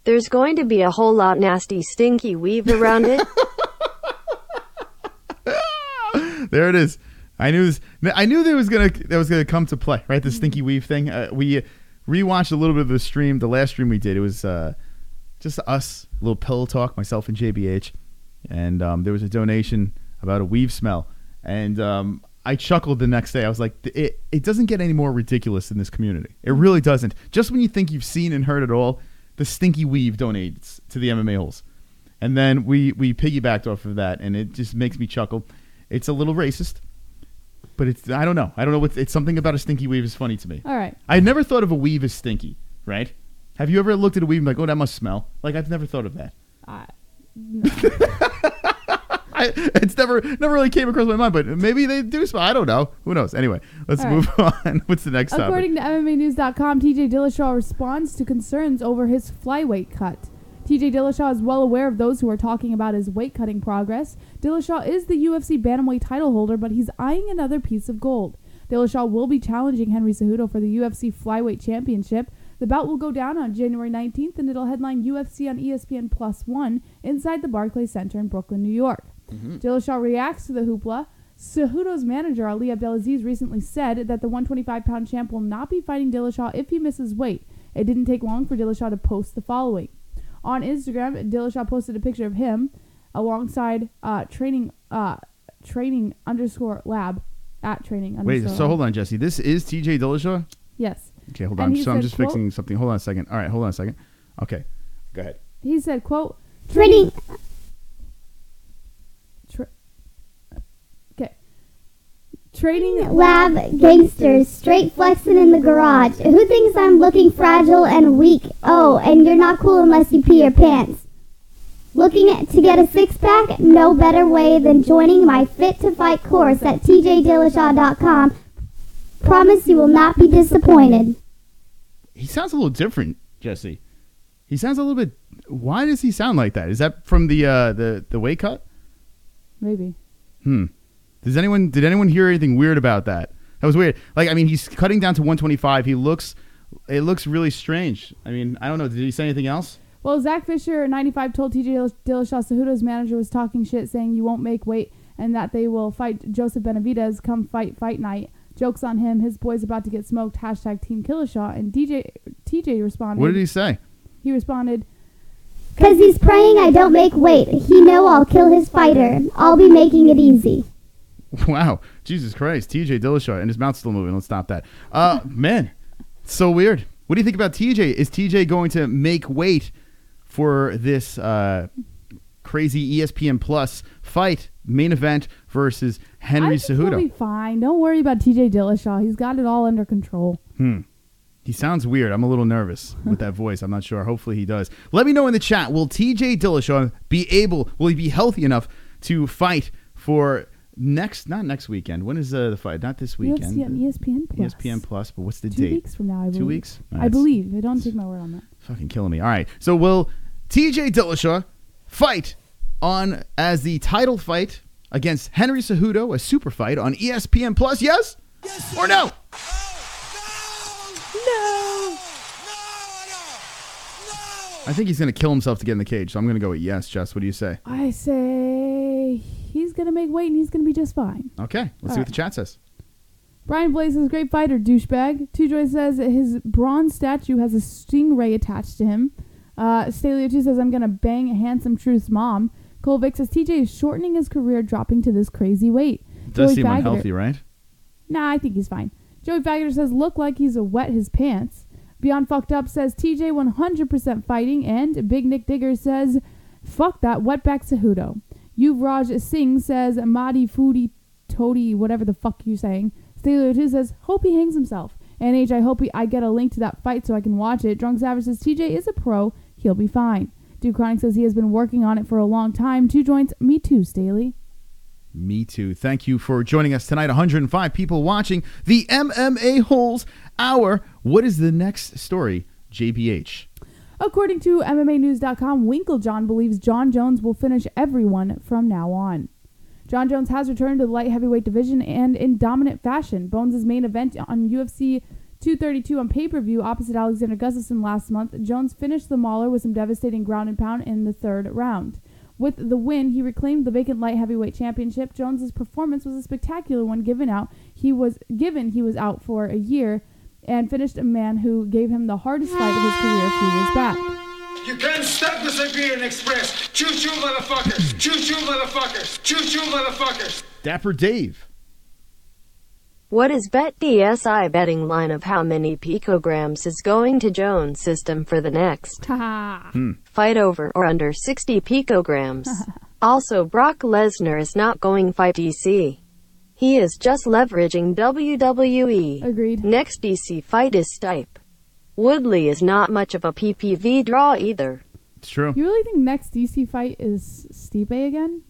Speaker 6: there's going to be a whole lot nasty stinky weave around it.
Speaker 4: There it is. I knew that was gonna come to play, right? The stinky weave thing. We rewatched a little bit of the stream, the last stream we did. It was just us, a little pillow talk, myself and JBH, and there was a donation about a weave smell, and I chuckled the next day. I was like, it doesn't get any more ridiculous in this community. It really doesn't. Just when you think you've seen and heard it all, the stinky weave donates to the MMA-Holes. And then we piggybacked off of that, and it just makes me chuckle. It's a little racist, but I don't know. It's something about a stinky weave is funny to me.
Speaker 5: All right.
Speaker 4: I never thought of a weave as stinky, right? Have you ever looked at a weave and like, oh, that must smell? Like, I've never thought of that.
Speaker 5: No.
Speaker 4: It's never really came across my mind, but maybe they do smell. I don't know. Who knows? Anyway, let's move on. What's the next topic?
Speaker 5: According to MMAnews.com, TJ Dillashaw responds to concerns over his flyweight cut. TJ Dillashaw is well aware of those who are talking about his weight cutting progress. Dillashaw is the UFC bantamweight title holder, but he's eyeing another piece of gold. Dillashaw will be challenging Henry Cejudo for the UFC flyweight championship. The bout will go down on January 19th, and it'll headline UFC on ESPN +1 inside the Barclays Center in Brooklyn, New York. Dillashaw reacts to the hoopla. Cejudo's manager, Ali Abdelaziz, recently said that the 125-pound champ will not be fighting Dillashaw if he misses weight. It didn't take long for Dillashaw to post the following. On Instagram, Dillashaw posted a picture of him alongside training underscore lab at training underscore
Speaker 4: Wait, so hold on, Jesse. This is TJ Dillashaw?
Speaker 5: Yes.
Speaker 4: Okay, hold on. So I'm just fixing something. Hold on a second. All right, hold on a second. Okay, go ahead.
Speaker 5: He said, quote,
Speaker 7: Training lab gangsters straight flexing in the garage. Who thinks I'm looking fragile and weak? Oh, and you're not cool unless you pee your pants. Looking to get a six-pack? No better way than joining my Fit to Fight course at tjdillashaw.com. Promise you will not be disappointed.
Speaker 4: He sounds a little different, Jesse. He sounds a little bit. Why does he sound like that? Is that from the weight cut?
Speaker 5: Maybe.
Speaker 4: Did anyone hear anything weird about that? That was weird. Like, I mean, he's cutting down to 125. It looks really strange. I mean, I don't know. Did he say anything else?
Speaker 5: Well, Zach Fisher, 95, told TJ Dillashaw Cejudo's manager was talking shit, saying you won't make weight and that they will fight Joseph Benavidez come fight night. Jokes on him. His boy's about to get smoked. # Team Dillashaw. And TJ responded.
Speaker 4: What did he say?
Speaker 5: He responded,
Speaker 7: "'Cause he's praying I don't make weight. He know I'll kill his fighter. I'll be making it easy."
Speaker 4: Wow. Jesus Christ. TJ Dillashaw. And his mouth's still moving. Let's stop that. Man, so weird. What do you think about TJ? Is TJ going to make weight for this crazy ESPN Plus fight, main event versus Henry Cejudo?
Speaker 5: He'll be fine. Don't worry about TJ Dillashaw. He's got it all under control.
Speaker 4: He sounds weird. I'm a little nervous with that voice. I'm not sure. Hopefully he does. Let me know in the chat. Will TJ Dillashaw will he be healthy enough to fight for not next weekend? When is the fight? Not this weekend.
Speaker 5: UFC on ESPN Plus.
Speaker 4: ESPN Plus, but what's the
Speaker 5: 2
Speaker 4: date?
Speaker 5: 2 weeks from now, I believe.
Speaker 4: 2 weeks?
Speaker 5: I believe. I don't take my word on that.
Speaker 4: Fucking killing me. All right. So will TJ Dillashaw fight on as the title fight against Henry Cejudo, a super fight on ESPN Plus? Yes or no? I think he's going to kill himself to get in the cage, so I'm going to go with yes. Jess, what do you say?
Speaker 5: I say he's going to make weight and he's going to be just fine.
Speaker 4: Okay, let's see what the chat says.
Speaker 5: Brian Blaze says, great fighter, douchebag. Two Joy says his bronze statue has a stingray attached to him. Stalio 2 says, I'm going to bang Handsome Truth's mom. Cole Vic says, TJ is shortening his career, dropping to this crazy weight.
Speaker 4: Does seem unhealthy, right?
Speaker 5: Nah, I think he's fine. Joey Faggoter says, look like he's a wet his pants. Beyond Fucked Up says, TJ 100% fighting. And Big Nick Digger says, fuck that, wetback Cejudo. Yuvraj Singh says, Madi Foodie Toady, whatever the fuck you're saying. Stalio 2 says, hope he hangs himself. NH, I hope I get a link to that fight so I can watch it. Drunk Savage says, TJ is a pro. He'll be fine. Duke Chronic says he has been working on it for a long time. 2 joints. Me too, Staley.
Speaker 4: Me too. Thank you for joining us tonight. 105 people watching the MMA-Holes Hour. What is the next story, JBH?
Speaker 5: According to MMAnews.com, Winklejohn believes Jon Jones will finish everyone from now on. Jon Jones has returned to the light heavyweight division and in dominant fashion. Bones' main event on UFC 232 on pay-per-view opposite Alexander Gustafsson last month, Jones finished the Mauler with some devastating ground and pound in the 3rd round. With the win, he reclaimed the vacant light heavyweight championship. Jones's performance was a spectacular one given he was out for a year and finished a man who gave him the hardest fight of his career a few years back.
Speaker 3: You can't stop the Siberian Express. Choo-choo, motherfuckers. Choo-choo, motherfuckers. Choo-choo, motherfuckers.
Speaker 4: Dapper Dave.
Speaker 6: What is BetDSI betting line of how many picograms is going to Jones' system for the next fight over or under 60 picograms? Also, Brock Lesnar is not going fight DC. He is just leveraging WWE.
Speaker 5: Agreed.
Speaker 6: Next DC fight is Stipe. Woodley is not much of a PPV draw either.
Speaker 4: It's true.
Speaker 5: You really think next DC fight is Stipe again?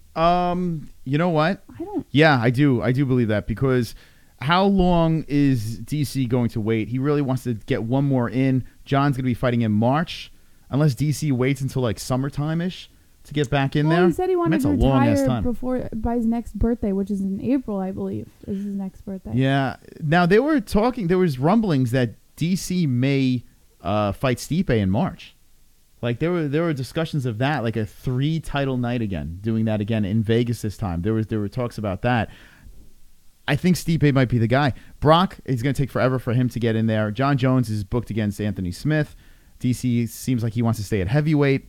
Speaker 4: You know what?
Speaker 5: I don't.
Speaker 4: Yeah, I do. I do believe that because how long is DC going to wait? He really wants to get one more in. John's going to be fighting in March, unless DC waits until like summertime-ish to get back in there.
Speaker 5: He said he wanted to retire
Speaker 4: time.
Speaker 5: by his next birthday, which is in April, I believe, is his next birthday.
Speaker 4: Yeah. Now, there was rumblings that DC may fight Stipe in March. Like, there were discussions of that, like a 3-title night again, doing that again in Vegas this time. There were talks about that. I think Stipe might be the guy. Brock, it's going to take forever for him to get in there. Jon Jones is booked against Anthony Smith. DC seems like he wants to stay at heavyweight.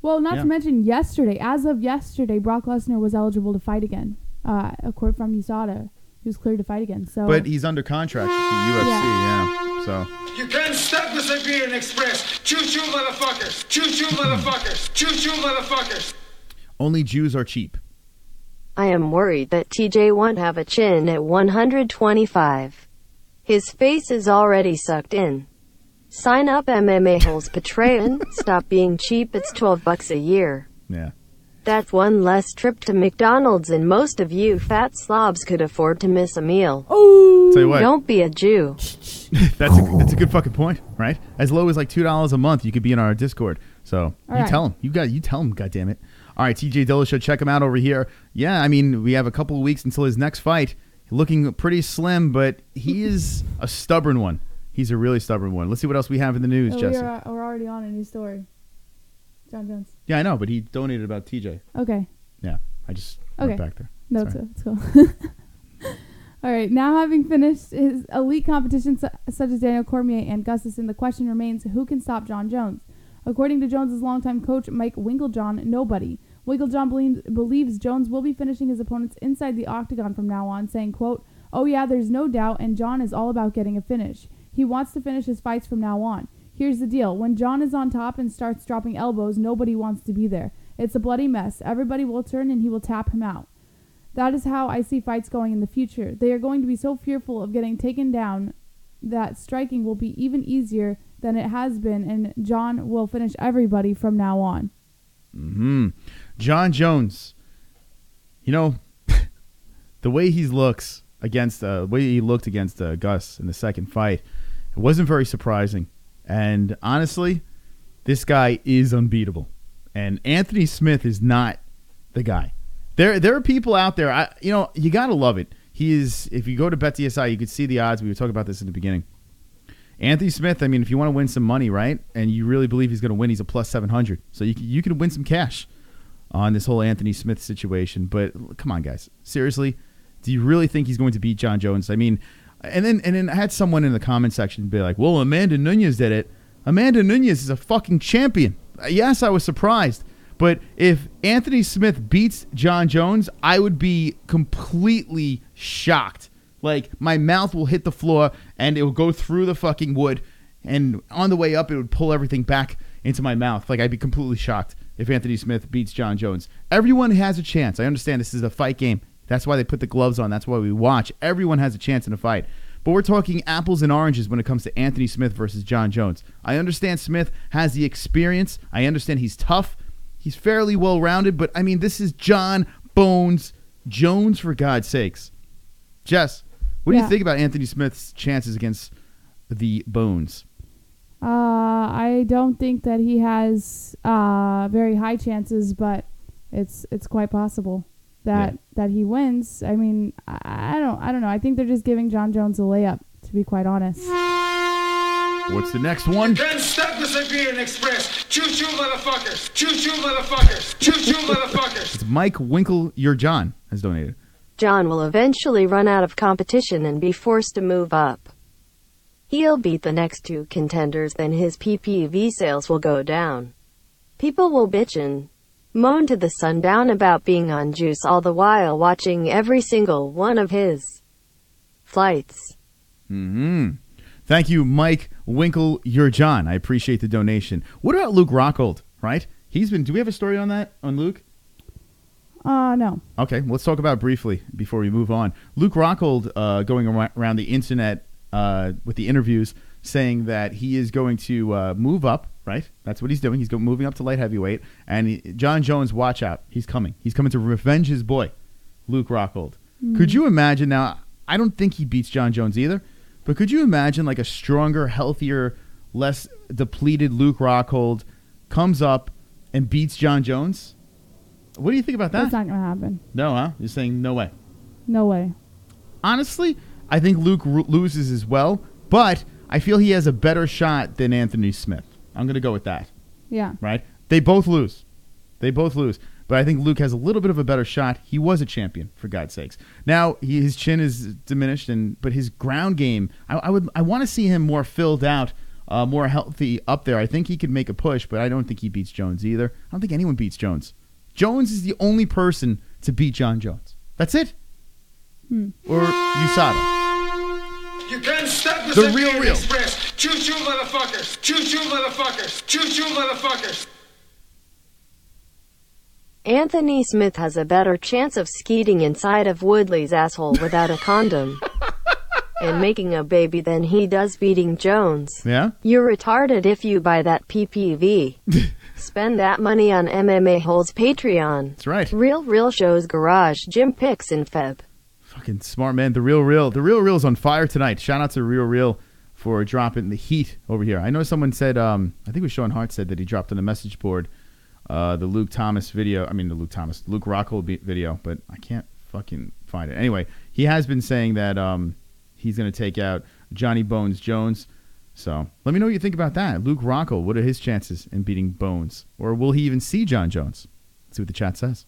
Speaker 5: Well, not to mention as of yesterday, Brock Lesnar was eligible to fight again. According from USADA, he was cleared to fight again. So,
Speaker 4: but he's under contract with the UFC, So
Speaker 3: you can't stop the Siberian Express. Choo-choo, motherfuckers. Choo-choo, motherfuckers. Choo-choo, motherfuckers.
Speaker 4: Only Jews are cheap.
Speaker 6: I am worried that TJ won't have a chin at 125. His face is already sucked in. Sign up MMA-Holes Patreon. Stop being cheap. It's $12 a year.
Speaker 4: Yeah.
Speaker 6: That's one less trip to McDonald's, and most of you fat slobs could afford to miss a meal.
Speaker 5: Oh,
Speaker 4: tell you what,
Speaker 6: don't be a Jew.
Speaker 4: That's a good fucking point, right? As low as like $2 a month, you could be in our Discord. So tell him. You tell him. God damn it. All right, TJ Dillashaw, check him out over here. Yeah, I mean, we have a couple of weeks until his next fight. Looking pretty slim, but he is a stubborn one. He's a really stubborn one. Let's see what else we have in the news, Jesse.
Speaker 5: We're already on a new story. Jon Jones.
Speaker 4: Yeah, I know, but he donated about TJ.
Speaker 5: Okay.
Speaker 4: Yeah, I just went back there.
Speaker 5: No, it's cool. All right, now having finished his elite competitions such as Daniel Cormier and Gustafsson, the question remains, who can stop Jon Jones? According to Jones' longtime coach, Mike Winklejohn, nobody. Winklejohn believes Jones will be finishing his opponents inside the octagon from now on, saying, quote, "Oh yeah, there's no doubt, and Jon is all about getting a finish. He wants to finish his fights from now on. Here's the deal. When Jon is on top and starts dropping elbows, nobody wants to be there. It's a bloody mess. Everybody will turn and he will tap him out. That is how I see fights going in the future. They are going to be so fearful of getting taken down that striking will be even easier than it has been, and Jon will finish everybody from now on."
Speaker 4: Jon Jones, you know, the way he looks against Gus in the second fight, it wasn't very surprising. And honestly, this guy is unbeatable. And Anthony Smith is not the guy. There are people out there, you got to love it. He is, if you go to BetDSI, you could see the odds. We were talking about this in the beginning. Anthony Smith, I mean, if you want to win some money, right, and you really believe he's going to win, he's a plus 700. So you can win some cash on this whole Anthony Smith situation. But come on, guys. Seriously, do you really think he's going to beat Jon Jones? I mean, and then I had someone in the comment section be like, well, Amanda Nunes did it. Amanda Nunes is a fucking champion. Yes, I was surprised. But if Anthony Smith beats Jon Jones, I would be completely shocked. Like, my mouth will hit the floor, and it will go through the fucking wood, and on the way up, it would pull everything back into my mouth. Like, I'd be completely shocked if Anthony Smith beats Jon Jones. Everyone has a chance. I understand this is a fight game. That's why they put the gloves on. That's why we watch. Everyone has a chance in a fight. But we're talking apples and oranges when it comes to Anthony Smith versus Jon Jones. I understand Smith has the experience. I understand he's tough. He's fairly well-rounded, but, I mean, this is Jon Bones Jones, for God's sakes. Jess, what do you think about Anthony Smith's chances against the Bones?
Speaker 5: I don't think that he has very high chances, but it's quite possible that he wins. I mean, I don't know. I think they're just giving Jon Jones a layup, to be quite honest.
Speaker 4: What's the next one?
Speaker 3: Can't stop disagree and express. Choo-choo, motherfuckers. Choo-choo, motherfuckers. Choo-choo, motherfuckers.
Speaker 4: It's Mike Winkle, your John, has donated.
Speaker 6: Jon will eventually run out of competition and be forced to move up. He'll beat the next two contenders, then his PPV sales will go down. People will bitch and moan to the sundown about being on juice all the while watching every single one of his fights.
Speaker 4: Thank you, Mike Winkle, your John. I appreciate the donation. What about Luke Rockhold, right? Do we have a story on that, on Luke?
Speaker 5: No.
Speaker 4: Okay, let's talk about it briefly before we move on. Luke Rockhold going around the internet with the interviews saying that he is going to move up, right? That's what he's doing. He's moving up to light heavyweight. And Jon Jones, watch out. He's coming. He's coming to revenge his boy, Luke Rockhold. Could you imagine? Now, I don't think he beats Jon Jones either, but could you imagine like a stronger, healthier, less depleted Luke Rockhold comes up and beats Jon Jones? What do you think about that?
Speaker 5: That's not going to happen.
Speaker 4: No, huh? You're saying no way.
Speaker 5: No way.
Speaker 4: Honestly, I think Luke loses as well, but I feel he has a better shot than Anthony Smith. I'm going to go with that.
Speaker 5: Yeah.
Speaker 4: Right? They both lose. But I think Luke has a little bit of a better shot. He was a champion, for God's sakes. Now, his chin is diminished, but his ground game, I want to see him more filled out, more healthy up there. I think he could make a push, but I don't think he beats Jones either. I don't think anyone beats Jones. Jones is the only person to beat Jon Jones. That's it. Or USADA.
Speaker 3: You can't stop
Speaker 4: The real
Speaker 3: and
Speaker 4: real.
Speaker 3: express. Choo-choo, motherfuckers. Choo-choo, motherfuckers. Choo-choo, motherfuckers.
Speaker 6: Anthony Smith has a better chance of skeeting inside of Woodley's asshole without a condom and making a baby than he does beating Jones.
Speaker 4: Yeah?
Speaker 6: You're retarded if you buy that PPV. Spend that money on MMA-Holes Patreon.
Speaker 4: That's right.
Speaker 6: Real shows garage gym picks in Feb.
Speaker 4: Fucking smart, man. The Real Real. The Real Real's on fire tonight. Shout out to Real Real for dropping the heat over here. I know someone said, I think it was Sean Hart said that he dropped on the message board the Luke Rockhold video, but I can't fucking find it. Anyway, he has been saying that he's going to take out Johnny Bones Jones. So let me know what you think about that. Luke Rockhold, what are his chances in beating Bones? Or will he even see Jon Jones? Let's see what the chat says.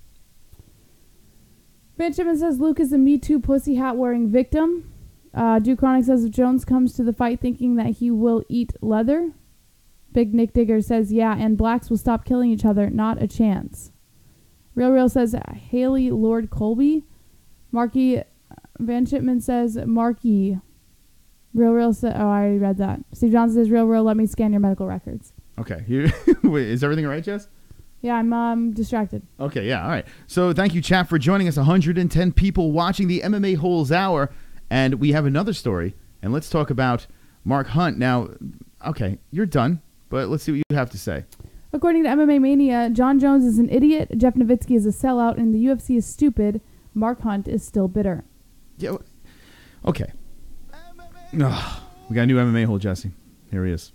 Speaker 5: Benjamin says Luke is a Me Too pussy hat wearing victim. Duke Chronic says if Jones comes to the fight thinking that he will eat leather. Big Nick Digger says yeah, and blacks will stop killing each other. Not a chance. Real says Haley Lord Colby. Marky Van Shipman says Marky. Real says, oh, I already read that. Steve Johnson says Real, let me scan your medical records.
Speaker 4: Okay. Wait, is everything all right, Jess?
Speaker 5: Yeah, I'm distracted.
Speaker 4: Okay, yeah, all right. So thank you, chat, for joining us. 110 people watching the MMA-Holes Hour. And we have another story. And let's talk about Mark Hunt. Now, okay, you're done. But let's see what you have to say.
Speaker 5: According to MMA Mania, Jon Jones is an idiot, Jeff Nowitzki is a sellout, and the UFC is stupid. Mark Hunt is still bitter.
Speaker 4: Yeah. Okay. We got a new MMA hole, Jesse. Here he is.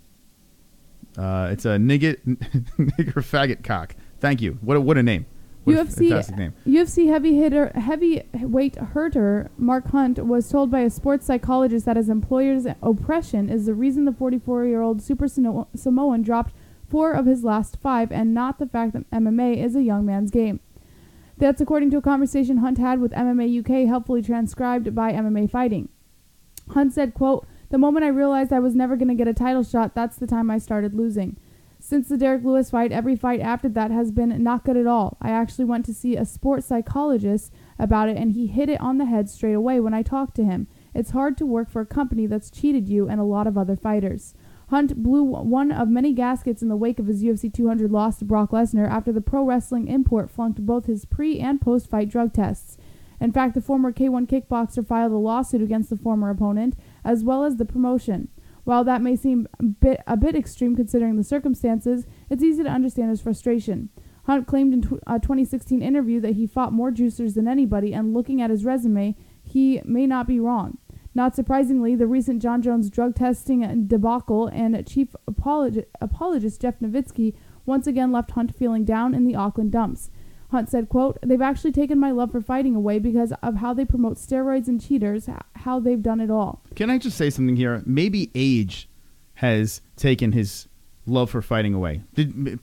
Speaker 4: It's a nigger faggot cock. Thank you. What a name. What a fantastic name.
Speaker 5: UFC heavyweight hurter Mark Hunt was told by a sports psychologist that his employer's oppression is the reason the 44-year-old Super Samoan dropped 4 of his last 5, and not the fact that MMA is a young man's game. That's according to a conversation Hunt had with MMA UK, helpfully transcribed by MMA Fighting. Hunt said, quote, "The moment I realized I was never going to get a title shot, that's the time I started losing. Since the Derek Lewis fight, every fight after that has been not good at all. I actually went to see a sports psychologist about it, and he hit it on the head straight away when I talked to him. It's hard to work for a company that's cheated you and a lot of other fighters." Hunt blew one of many gaskets in the wake of his UFC 200 loss to Brock Lesnar after the pro wrestling import flunked both his pre- and post-fight drug tests. In fact, the former K1 kickboxer filed a lawsuit against the former opponent as well as the promotion. While that may seem a bit extreme considering the circumstances, it's easy to understand his frustration. Hunt claimed in a 2016 interview that he fought more juicers than anybody, and looking at his resume, he may not be wrong. Not surprisingly, the recent Jon Jones drug testing debacle and chief apologist Jeff Nowitzki once again left Hunt feeling down in the Auckland dumps. Hunt said, quote, "They've actually taken my love for fighting away because of how they promote steroids and cheaters, how they've done it all."
Speaker 4: Can I just say something here? Maybe age has taken his love for fighting away.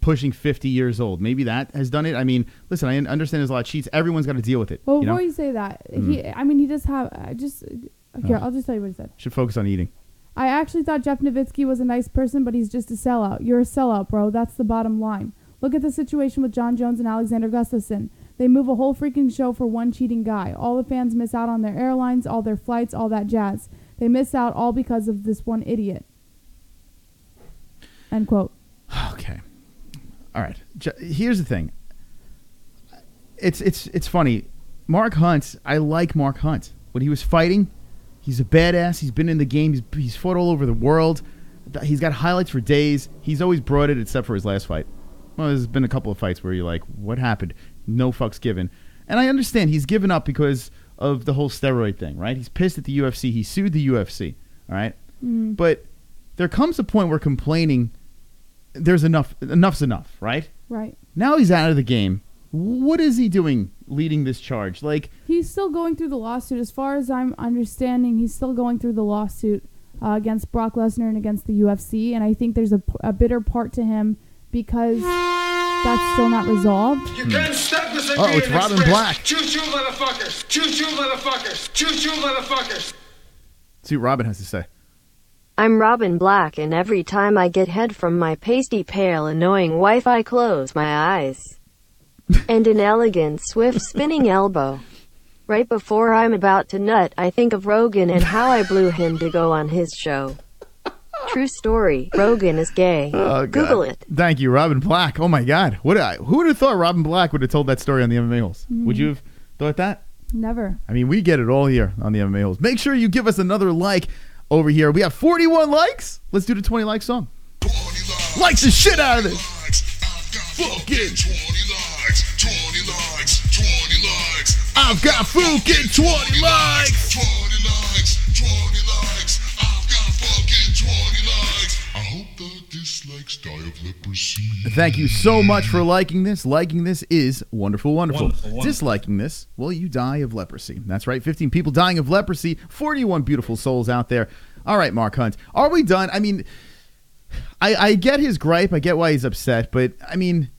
Speaker 4: Pushing 50 years old. Maybe that has done it. I mean, listen, I understand there's a lot of cheats. Everyone's got to deal with it.
Speaker 5: Well, before you say that, he does have, here, I'll just tell you what he said.
Speaker 4: Should focus on eating.
Speaker 5: "I actually thought Jeff Nowitzki was a nice person, but he's just a sellout. You're a sellout, bro. That's the bottom line. Look at the situation with Jon Jones and Alexander Gustafsson. They move a whole freaking show for one cheating guy. All the fans miss out on their airlines, all their flights, all that jazz. They miss out all because of this one idiot." End quote.
Speaker 4: Okay. All right. Here's the thing. It's funny. Mark Hunt, I like Mark Hunt. When he was fighting, he's a badass. He's been in the game. He's fought all over the world. He's got highlights for days. He's always brought it, except for his last fight. Well, there's been a couple of fights where you're like, what happened? No fucks given. And I understand he's given up because of the whole steroid thing, right? He's pissed at the UFC. He sued the UFC, all right? But there comes a point where complaining, there's enough's enough, right?
Speaker 5: Right.
Speaker 4: Now he's out of the game. What is he doing leading this charge? Like,
Speaker 5: he's still going through the lawsuit. As far as I'm understanding, he's still going through the lawsuit against Brock Lesnar and against the UFC. And I think there's a bitter part to him because that's still not resolved.
Speaker 3: You can't stop this
Speaker 4: Oh, it's Robin Black.
Speaker 3: Choo-choo, motherfuckers. Choo-choo, motherfuckers. Choo-choo, motherfuckers.
Speaker 4: See what Robin has to say.
Speaker 6: I'm Robin Black, and every time I get head from my pasty pale annoying wife I close my eyes. And an elegant swift spinning elbow. Right before I'm about to nut, I think of Rogan and how I blew him to go on his show. True story. Rogan is gay.
Speaker 4: Oh, God.
Speaker 6: Google it.
Speaker 4: Thank you, Robin Black. Oh, my God. Who would have thought Robin Black would have told that story on the MMA-Holes? Would you have thought that?
Speaker 5: Never.
Speaker 4: I mean, we get it all here on the MMA-Holes. Make sure you give us another like over here. We have 41 likes. Let's do the 20 like song. Like the shit out of this.
Speaker 2: Fucking 20 likes, 20 likes, 20 likes.
Speaker 4: I've got fucking 20 likes.
Speaker 2: 20 likes, 20 likes. I've got fucking 20 likes. I hope the dislikes die of leprosy.
Speaker 4: Thank you so much for liking this. Liking this is wonderful, wonderful. Disliking this, well, you die of leprosy. That's right, 15 people dying of leprosy, 41 beautiful souls out there. All right, Mark Hunt, are we done? I mean, I get his gripe. I get why he's upset, but I mean,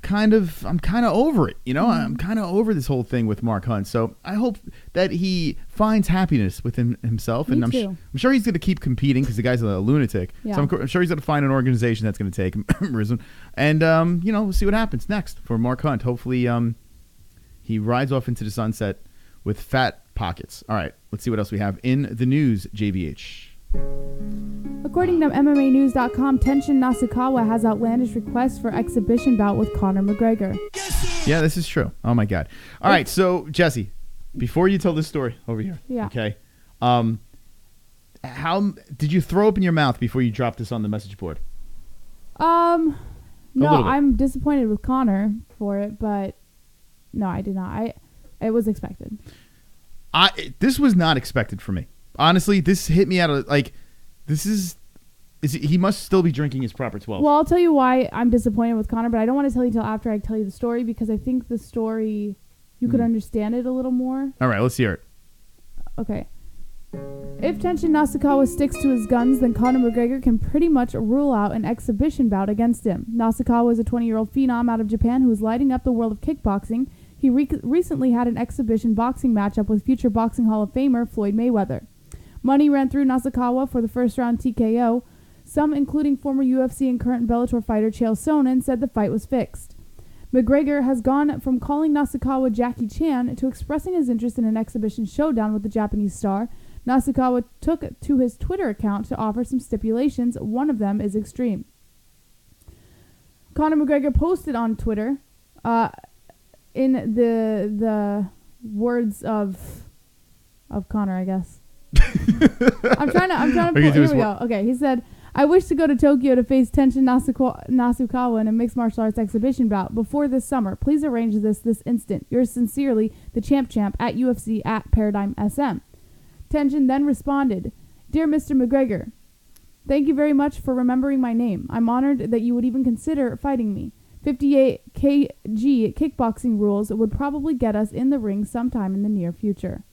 Speaker 4: I'm kind of over it. You know, I'm kind of over this whole thing with Mark Hunt. So I hope that he finds happiness within himself. And I'm sure he's going to keep competing because the guy's a lunatic.
Speaker 5: Yeah.
Speaker 4: So I'm sure he's going to find an organization that's going to take him. And, we'll see what happens next for Mark Hunt. Hopefully he rides off into the sunset with fat pockets. All right, let's see what else we have in the news, JVH.
Speaker 5: According to MMAnews.com, Tenshin Nasukawa has outlandish requests for exhibition bout with Conor McGregor.
Speaker 4: Yeah, this is true. Oh, my God. All right, so, Jesse, before you tell this story over here, okay, how did you throw up in your mouth before you dropped this on the message board?
Speaker 5: No, I'm disappointed with Conor for it, but no, I did not. It was expected.
Speaker 4: This was not expected for me. Honestly, this hit me out of, like, he must still be drinking his proper 12.
Speaker 5: Well, I'll tell you why I'm disappointed with Conor, but I don't want to tell you until after I tell you the story, because I think the story, you could understand it a little more.
Speaker 4: All right, let's hear it.
Speaker 5: Okay. If Tenshin Nasukawa sticks to his guns, then Conor McGregor can pretty much rule out an exhibition bout against him. Nasukawa is a 20-year-old phenom out of Japan who is lighting up the world of kickboxing. He recently had an exhibition boxing matchup with future Boxing Hall of Famer Floyd Mayweather. Money ran through Nasukawa for the first-round TKO. Some, including former UFC and current Bellator fighter Chael Sonnen, said the fight was fixed. McGregor has gone from calling Nasukawa Jackie Chan to expressing his interest in an exhibition showdown with the Japanese star. Nasukawa took to his Twitter account to offer some stipulations. One of them is extreme. Conor McGregor posted on Twitter, in the words of Conor, I guess. I'm trying to pull. Here we go. Okay, he said, I wish to go to Tokyo to face Tenshin Nasukawa in a mixed martial arts exhibition bout before this summer. Please arrange this instant. Yours sincerely, the champ at UFC at Paradigm SM. Tenshin then responded, Dear Mr. McGregor, thank you very much for remembering my name. I'm honored that you would even consider fighting me. 58 kg kickboxing rules would probably get us in the ring sometime in the near future.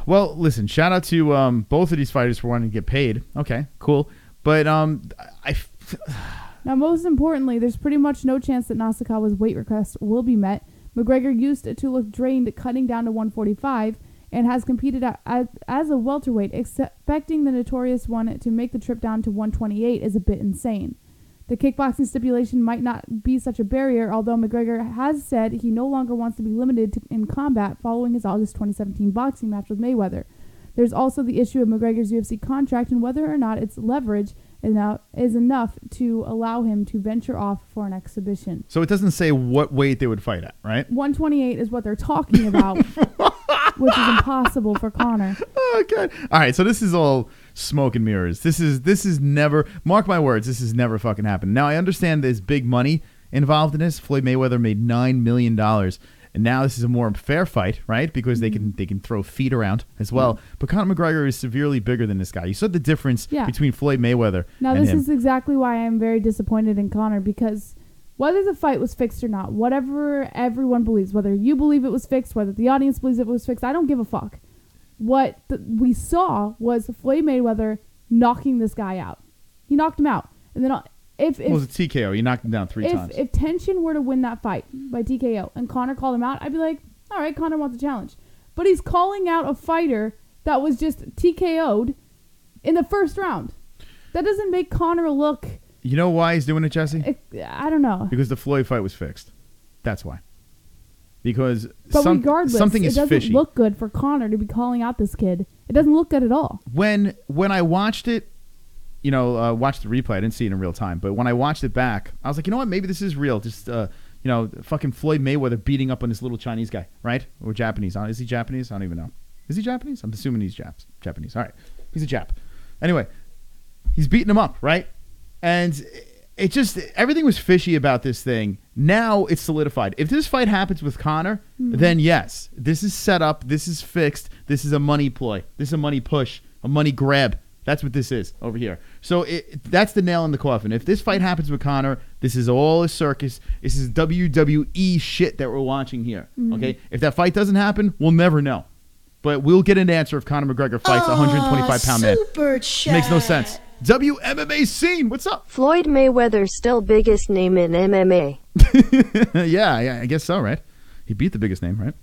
Speaker 4: Well, listen, shout out to both of these fighters for wanting to get paid. Okay, cool. But now,
Speaker 5: most importantly, there's pretty much no chance that Nasukawa's weight request will be met. McGregor used to look drained cutting down to 145 and has competed as a welterweight. Expecting the notorious one to make the trip down to 128 is a bit insane. The kickboxing stipulation might not be such a barrier, although McGregor has said he no longer wants to be limited in combat following his August 2017 boxing match with Mayweather. There's also the issue of McGregor's UFC contract and whether or not its leverage is enough to allow him to venture off for an exhibition.
Speaker 4: So it doesn't say what weight they would fight at, right?
Speaker 5: 128 is what they're talking about, which is impossible for Conor.
Speaker 4: Oh, God. All right, so this is all smoke and mirrors. This is never, mark my words, this has never fucking happened. Now, I understand there's big money involved in this. Floyd Mayweather made $9 million. And now this is a more fair fight, right? Because they can throw feet around as well. But Conor McGregor is severely bigger than this guy. You saw the difference between Floyd Mayweather
Speaker 5: and
Speaker 4: him.
Speaker 5: This is exactly why I'm very disappointed in Conor, because whether the fight was fixed or not, whatever everyone believes, whether you believe it was fixed, whether the audience believes it was fixed, I don't give a fuck. What we saw was Floyd Mayweather knocking this guy out. He knocked him out. And then if
Speaker 4: it was a TKO. He knocked him down three times.
Speaker 5: If Tenshin were to win that fight by TKO and Conor called him out, I'd be like, all right, Conor wants a challenge. But he's calling out a fighter that was just TKO'd in the first round. That doesn't make Conor look...
Speaker 4: You know why he's doing it, Jesse?
Speaker 5: I don't know.
Speaker 4: Because the Floyd fight was fixed. That's why. Because
Speaker 5: regardless,
Speaker 4: something is fishy.
Speaker 5: It doesn't look good for Conor to be calling out this kid. It doesn't look good at all.
Speaker 4: When I watched it, watched the replay, I didn't see it in real time, but when I watched it back, I was like, you know what? Maybe this is real. Just, fucking Floyd Mayweather beating up on this little Chinese guy, right? Or Japanese. Is he Japanese? I don't even know. Is he Japanese? I'm assuming he's Japanese. All right. He's a Jap. Anyway, he's beating him up, right? And it just, everything was fishy about this thing. Now it's solidified. If this fight happens with Conor, then yes, this is set up. This is fixed. This is a money ploy. This is a money push, a money grab. That's what this is over here. So that's the nail in the coffin. If this fight happens with Conor, this is all a circus. This is WWE shit that we're watching here. Okay? If that fight doesn't happen, we'll never know. But we'll get an answer if Conor McGregor fights a 125-pound man.
Speaker 8: Super chat.
Speaker 4: Makes no sense. WMMA scene, what's up?
Speaker 6: Floyd Mayweather still biggest name in MMA.
Speaker 4: yeah, I guess so, right? He beat the biggest name, right?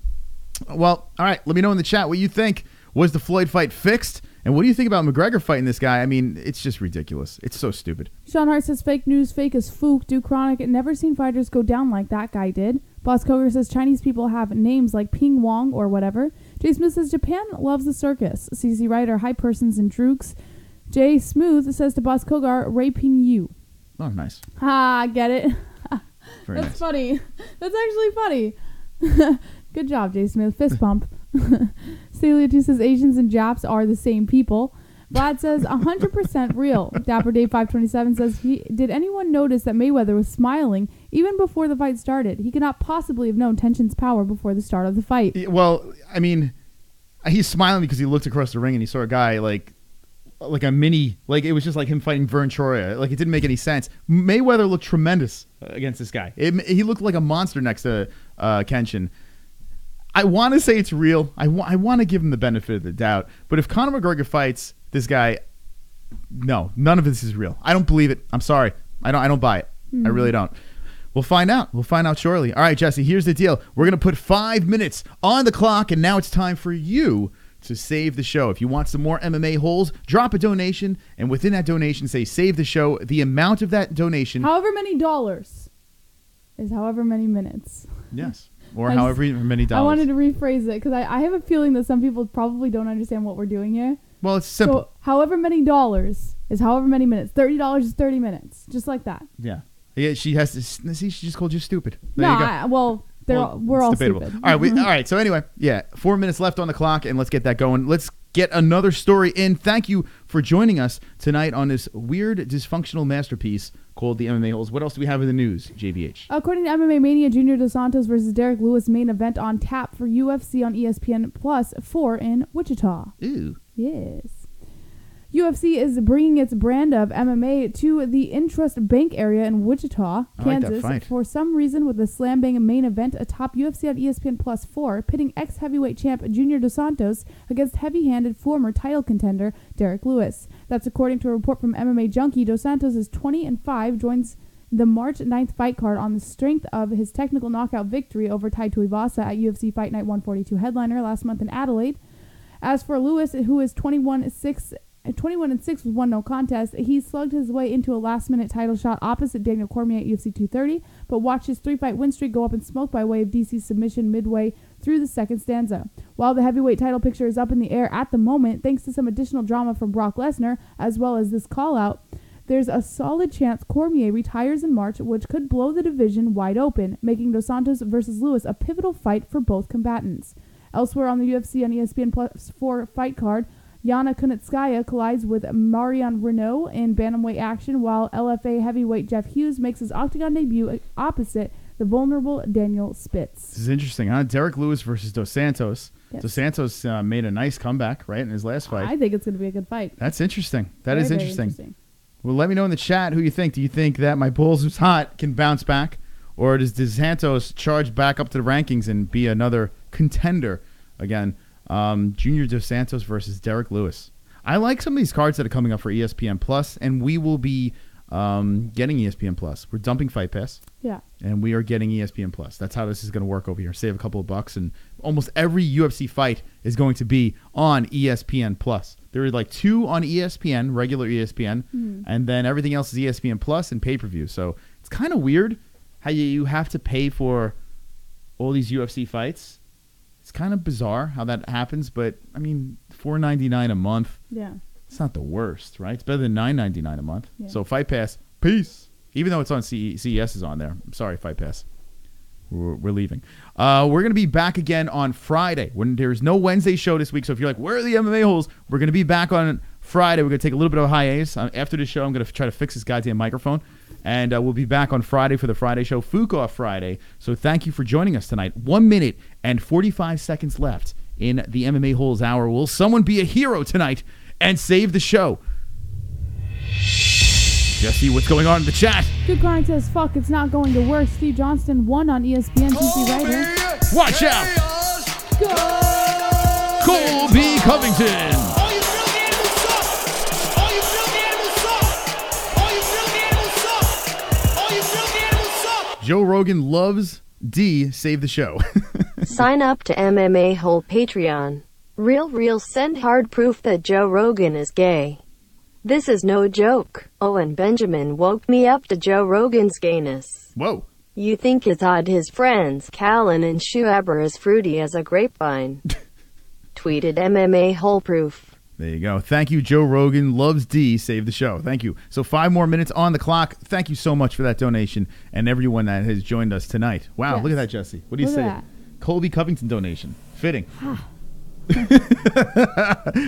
Speaker 4: Well, all right, let me know in the chat what you think. Was the Floyd fight fixed? And what do you think about McGregor fighting this guy? I mean, it's just ridiculous. It's so stupid.
Speaker 5: Sean Hart says, fake news, fake as fook. Do Chronic never seen fighters go down like that guy did. Boss Koger says, Chinese people have names like Ping Wong or whatever. Jay Smith says, Japan loves the circus. CC Ryder, high persons and drooks. Jay Smooth says to Boss Kogar, raping you.
Speaker 4: Oh, nice.
Speaker 5: Get it?
Speaker 4: Very
Speaker 5: That's
Speaker 4: nice.
Speaker 5: funny. That's actually funny. Good job, Jay Smith. Fist pump. Celia 2 says Asians and Japs are the same people. Vlad says 100% real. Dapper Dave 527 says, did anyone notice that Mayweather was smiling even before the fight started? He could not possibly have known Tenshin's power before the start of the fight.
Speaker 4: Well, I mean, he's smiling because he looked across the ring and he saw a guy like a mini, like it was just like him fighting Vern Troyer. Like it didn't make any sense. Mayweather looked tremendous against this guy. He looked like a monster next to Kenshin. I want to say it's real. I want to give him the benefit of the doubt. But if Conor McGregor fights this guy, no, none of this is real. I don't believe it. I'm sorry. I don't buy it. I really don't. We'll find out. We'll find out shortly. All right, Jesse, here's the deal. We're going to put 5 minutes on the clock, and now it's time for you to save the show. If you want some more MMA holes, drop a donation, and within that donation, say save the show. The amount of that donation,
Speaker 5: however many dollars, is however many minutes.
Speaker 4: Yes. Or however many dollars.
Speaker 5: I wanted to rephrase it because I have a feeling that some people probably don't understand what we're doing here.
Speaker 4: Well, it's simple.
Speaker 5: So however many dollars is however many minutes. $30 is 30 minutes. Just like that.
Speaker 4: Yeah. She has to see. She just called you stupid. There
Speaker 5: no,
Speaker 4: you go.
Speaker 5: We're all
Speaker 4: debatable.
Speaker 5: stupid.
Speaker 4: All right. All right. So anyway, 4 minutes left on the clock, and let's get that going. Let's get another story in. Thank you for joining us tonight on this weird, dysfunctional masterpiece called the MMA-Holes. What else do we have in the news, JBH?
Speaker 5: According to MMA Mania, Junior Dos Santos versus Derek Lewis main event on tap for UFC on ESPN Plus 4 in Wichita.
Speaker 4: Ooh.
Speaker 5: Yes. UFC is bringing its brand of MMA to the Intrust Bank area in Wichita, Kansas, for some reason with the Slam Bang main event atop UFC on ESPN Plus 4, pitting ex-heavyweight champ Junior Dos Santos against heavy-handed former title contender Derek Lewis. That's according to a report from MMA Junkie. Dos Santos is 20-5, joins the March 9th fight card on the strength of his technical knockout victory over Tai Tuivasa at UFC Fight Night 142 headliner last month in Adelaide. As for Lewis, who is 21-6 with one no contest, he slugged his way into a last-minute title shot opposite Daniel Cormier at UFC 230, but watched his 3-fight win streak go up in smoke by way of DC submission midway through the second stanza. While the heavyweight title picture is up in the air at the moment, thanks to some additional drama from Brock Lesnar, as well as this call-out, there's a solid chance Cormier retires in March, which could blow the division wide open, making Dos Santos versus Lewis a pivotal fight for both combatants. Elsewhere on the UFC on ESPN Plus 4 fight card, Yana Kunitskaya collides with Marion Renault in bantamweight action, while LFA heavyweight Jeff Hughes makes his octagon debut opposite the vulnerable Daniel Spitz.
Speaker 4: This is interesting, huh? Derek Lewis versus Dos Santos.
Speaker 5: Yes.
Speaker 4: Dos Santos made a nice comeback, right, in his last fight.
Speaker 5: I think it's going to be a good fight.
Speaker 4: That's interesting. That is
Speaker 5: Very
Speaker 4: interesting. Well, let me know in the chat who you think. Do you think that my Bulls who's hot can bounce back? Or does Dos Santos charge back up to the rankings and be another contender again? Junior Dos Santos versus Derek Lewis. I like some of these cards that are coming up for ESPN Plus, and we will be getting ESPN Plus. We're dumping Fight Pass.
Speaker 5: Yeah.
Speaker 4: And we are getting ESPN Plus. That's how this is going to work over here. Save a couple of bucks, and almost every UFC fight is going to be on ESPN Plus. There are like 2 on ESPN, regular ESPN, and then everything else is ESPN Plus and pay-per-view. So it's kind of weird how you have to pay for all these UFC fights. It's kind of bizarre how that happens, but I mean, $4.99 a month.
Speaker 5: Yeah.
Speaker 4: It's not the worst, right? It's better than $9.99 a month.
Speaker 5: Yeah.
Speaker 4: So Fight Pass, peace. Even though it's on CES is on there. I'm sorry, Fight Pass. We're leaving. We're going to be back again on Friday. When there's no Wednesday show this week, so if you're like, where are the MMA holes? We're going to be back on Friday. We're going to take a little bit of a hiatus. After the show, I'm going to try to fix this goddamn microphone. And we'll be back on Friday for the Friday show, Fuqua Friday. So thank you for joining us tonight. 1 minute and 45 seconds left in the MMA Holes Hour. Will someone be a hero tonight and save the show? Jesse, what's going on in the chat?
Speaker 5: Good Chronic says, fuck, it's not going to work. Steve Johnston won on ESPN. TC right here.
Speaker 4: Watch out! Colby Covington! Joe Rogan loves D. Save the show.
Speaker 6: Sign up to MMA Hole Patreon. Real send hard proof that Joe Rogan is gay. This is no joke. Owen Benjamin woke me up to Joe Rogan's gayness.
Speaker 4: Whoa.
Speaker 6: You think it's odd his friends, Callan and Schueber, are as fruity as a grapevine. Tweeted MMA Hole proof.
Speaker 4: There you go. Thank you, Joe Rogan loves D. Save the show. Thank you. So 5 more minutes on the clock. Thank you so much for that donation and everyone that has joined us tonight. Wow,
Speaker 5: Yes.
Speaker 4: Look at that, Jesse. What do you
Speaker 5: Look
Speaker 4: say?
Speaker 5: at that.
Speaker 4: Colby Covington donation. Fitting.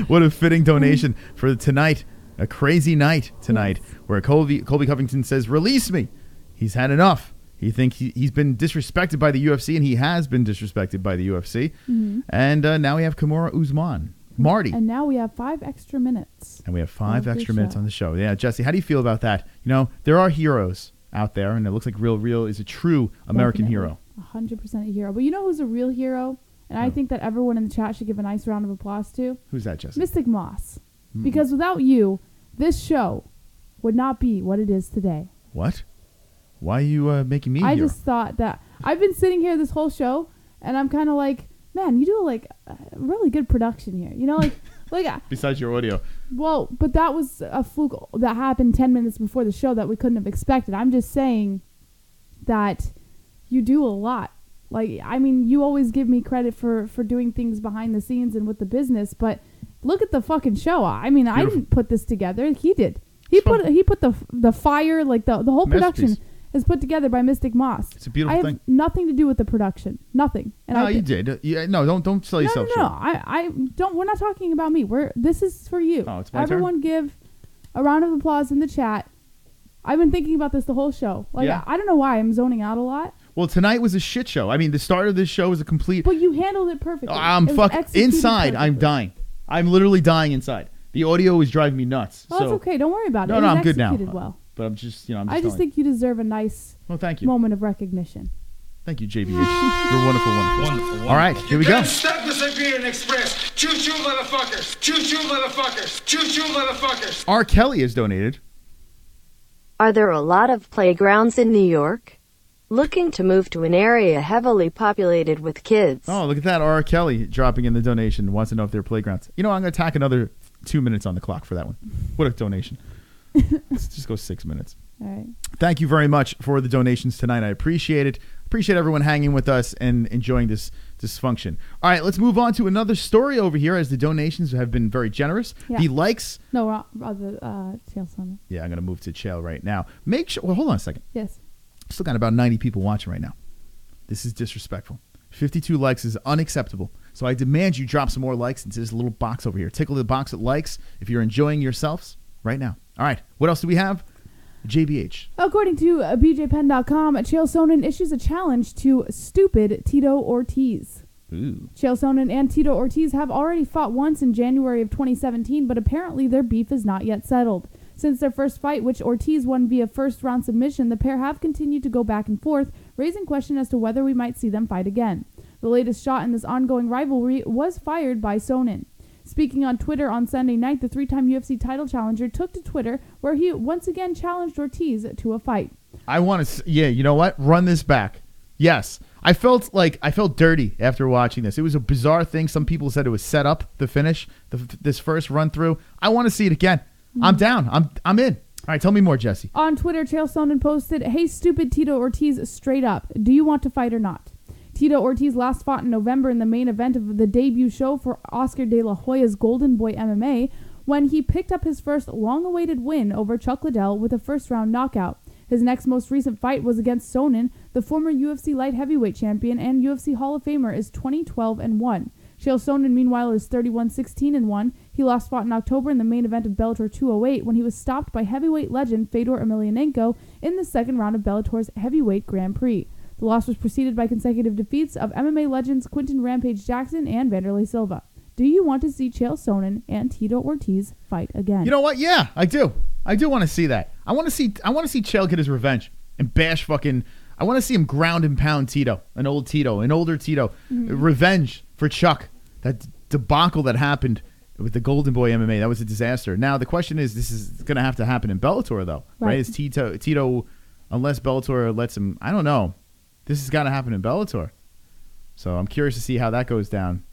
Speaker 4: What a fitting donation for tonight. A crazy night tonight where Colby Covington says, release me. He's had enough. He thinks he's been disrespected by the UFC, and he has been disrespected by the UFC. And now we have Kamaru Usman. Marty.
Speaker 5: And now we have 5 extra minutes.
Speaker 4: And we have 5
Speaker 5: of the
Speaker 4: extra minutes
Speaker 5: show.
Speaker 4: on the show. Yeah, Jesse, how do you feel about that? You know, there are heroes out there, and it looks like Real is a true American hero.
Speaker 5: 100% a hero. But you know who's a real hero? And I think that everyone in the chat should give a nice round of applause to?
Speaker 4: Who's that, Jesse?
Speaker 5: Mystic Moss. Because without you, this show would not be what it is today.
Speaker 4: What? Why are you making me
Speaker 5: I
Speaker 4: hero?
Speaker 5: just thought that I've been sitting here this whole show, and I'm kind of like, man, you do like a really good production here. You know,
Speaker 4: Besides your audio.
Speaker 5: Well, but that was a fluke that happened 10 minutes before the show that we couldn't have expected. I'm just saying that you do a lot. Like, I mean, you always give me credit for doing things behind the scenes and with the business, but look at the fucking show. I mean, I didn't put this together. He did. He put the fire, like the whole production. is put together by Mystic Moss.
Speaker 4: It's a beautiful
Speaker 5: I have
Speaker 4: thing.
Speaker 5: nothing to do with the production. Nothing. And
Speaker 4: No, you did. Don't sell yourself short.
Speaker 5: I don't. We're not talking about me. This is for you.
Speaker 4: Oh, it's my
Speaker 5: Everyone give a round of applause in the chat. I've been thinking about this the whole show.
Speaker 4: Yeah.
Speaker 5: I don't know why I'm zoning out a lot.
Speaker 4: Well, tonight was a shit show. I mean, the start of this show was a complete...
Speaker 5: But you handled it perfectly.
Speaker 4: I'm
Speaker 5: It was
Speaker 4: fucking...
Speaker 5: executed
Speaker 4: Inside, I'm
Speaker 5: perfectly.
Speaker 4: dying. I'm literally dying inside. The audio is driving me nuts.
Speaker 5: Well, that's okay. Don't worry about it.
Speaker 4: No,
Speaker 5: It was
Speaker 4: I'm good now.
Speaker 5: executed well.
Speaker 4: But I'm just,
Speaker 5: I just think you deserve a nice
Speaker 4: Well, thank you.
Speaker 5: moment of recognition.
Speaker 4: Thank you, JBH. You're wonderful. All right, here we go.
Speaker 3: Stop disagreeing and express. Choo-choo, motherfuckers. Choo-choo, motherfuckers. Choo-choo, motherfuckers.
Speaker 4: R. Kelly has donated.
Speaker 6: Are there a lot of playgrounds in New York? Looking to move to an area heavily populated with kids.
Speaker 4: Oh, look at that. R. Kelly dropping in the donation. Wants to know if there are playgrounds. I'm going to tack another 2 minutes on the clock for that one. What a donation. Let's just go 6 minutes.
Speaker 5: All right.
Speaker 4: Thank you very much for the donations tonight. I appreciate it. Appreciate everyone hanging with us and enjoying this dysfunction. All right, let's move on to another story over here as the donations have been very generous.
Speaker 5: Yeah.
Speaker 4: The likes.
Speaker 5: No, rather, Chael Sonnen.
Speaker 4: Yeah, I'm going to move to Chael right now. Make sure. Well, hold on a second.
Speaker 5: Yes.
Speaker 4: Still got about 90 people watching right now. This is disrespectful. 52 likes is unacceptable. So I demand you drop some more likes into this little box over here. Tickle the box at likes if you're enjoying yourselves right now. All right, what else do we have? JBH.
Speaker 5: According to BJPenn.com, Chael Sonnen issues a challenge to stupid Tito Ortiz.
Speaker 4: Ooh.
Speaker 5: Chael Sonnen and Tito Ortiz have already fought once in January of 2017, but apparently their beef is not yet settled. Since their first fight, which Ortiz won via first-round submission, the pair have continued to go back and forth, raising question as to whether we might see them fight again. The latest shot in this ongoing rivalry was fired by Sonnen. Speaking on Twitter on Sunday night, the three-time UFC title challenger took to Twitter where he once again challenged Ortiz to a fight.
Speaker 4: I want to, you know what? Run this back. Yes. I felt dirty after watching this. It was a bizarre thing. Some people said it was set up, the finish, this first run through. I want to see it again. I'm down. I'm in. All right, tell me more, Jesse.
Speaker 5: On Twitter, Chael Sonnen posted, "Hey, stupid Tito Ortiz, straight up. Do you want to fight or not?" Tito Ortiz last fought in November in the main event of the debut show for Oscar de la Hoya's Golden Boy MMA when he picked up his first long-awaited win over Chuck Liddell with a first-round knockout. His next most recent fight was against Sonnen. The former UFC light heavyweight champion and UFC Hall of Famer is 20-12-1. Chael Sonnen, meanwhile, is 31-16-1. He last fought in October in the main event of Bellator 208 when he was stopped by heavyweight legend Fedor Emelianenko in the second round of Bellator's heavyweight Grand Prix. The loss was preceded by consecutive defeats of MMA legends Quinton Rampage Jackson and Vanderlei Silva. Do you want to see Chael Sonnen and Tito Ortiz fight again?
Speaker 4: You know what? Yeah, I do. I do want to see that. I want to see Chael get his revenge and bash fucking. I want to see him ground and pound Tito, an older Tito. Revenge for Chuck. That debacle that happened with the Golden Boy MMA, that was a disaster. Now the question is, this is going to have to happen in Bellator though, right? Is Tito, unless Bellator lets him, I don't know. This has got to happen in Bellator. So I'm curious to see how that goes down.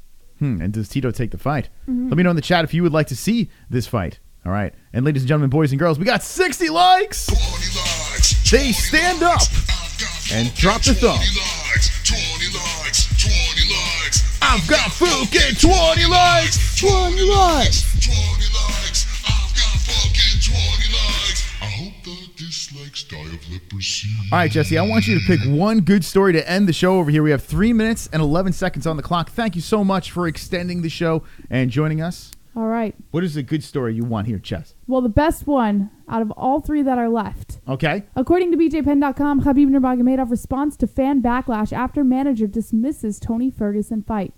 Speaker 4: And does Tito take the fight? Let me know in the chat if you would like to see this fight. All right. And ladies and gentlemen, boys and girls, we got 60 likes.
Speaker 2: 20 likes.
Speaker 4: They stand up and drop the thumb.
Speaker 2: 20 likes. 20 likes.
Speaker 4: I've got fucking 20 likes. 20 likes.
Speaker 2: 20 likes. I've got fucking 20 likes. I hope the dislikes die of leprosy.
Speaker 4: All right, Jesse, I want you to pick one good story to end the show over here. We have 3 minutes and 11 seconds on the clock. Thank you so much for extending the show and joining us.
Speaker 5: All right.
Speaker 4: What is a good story you want here, Jess?
Speaker 5: Well, the best one out of all three that are left.
Speaker 4: Okay.
Speaker 5: According to BJPenn.com, Khabib Nurmagomedov responds to fan backlash after manager dismisses Tony Ferguson fight.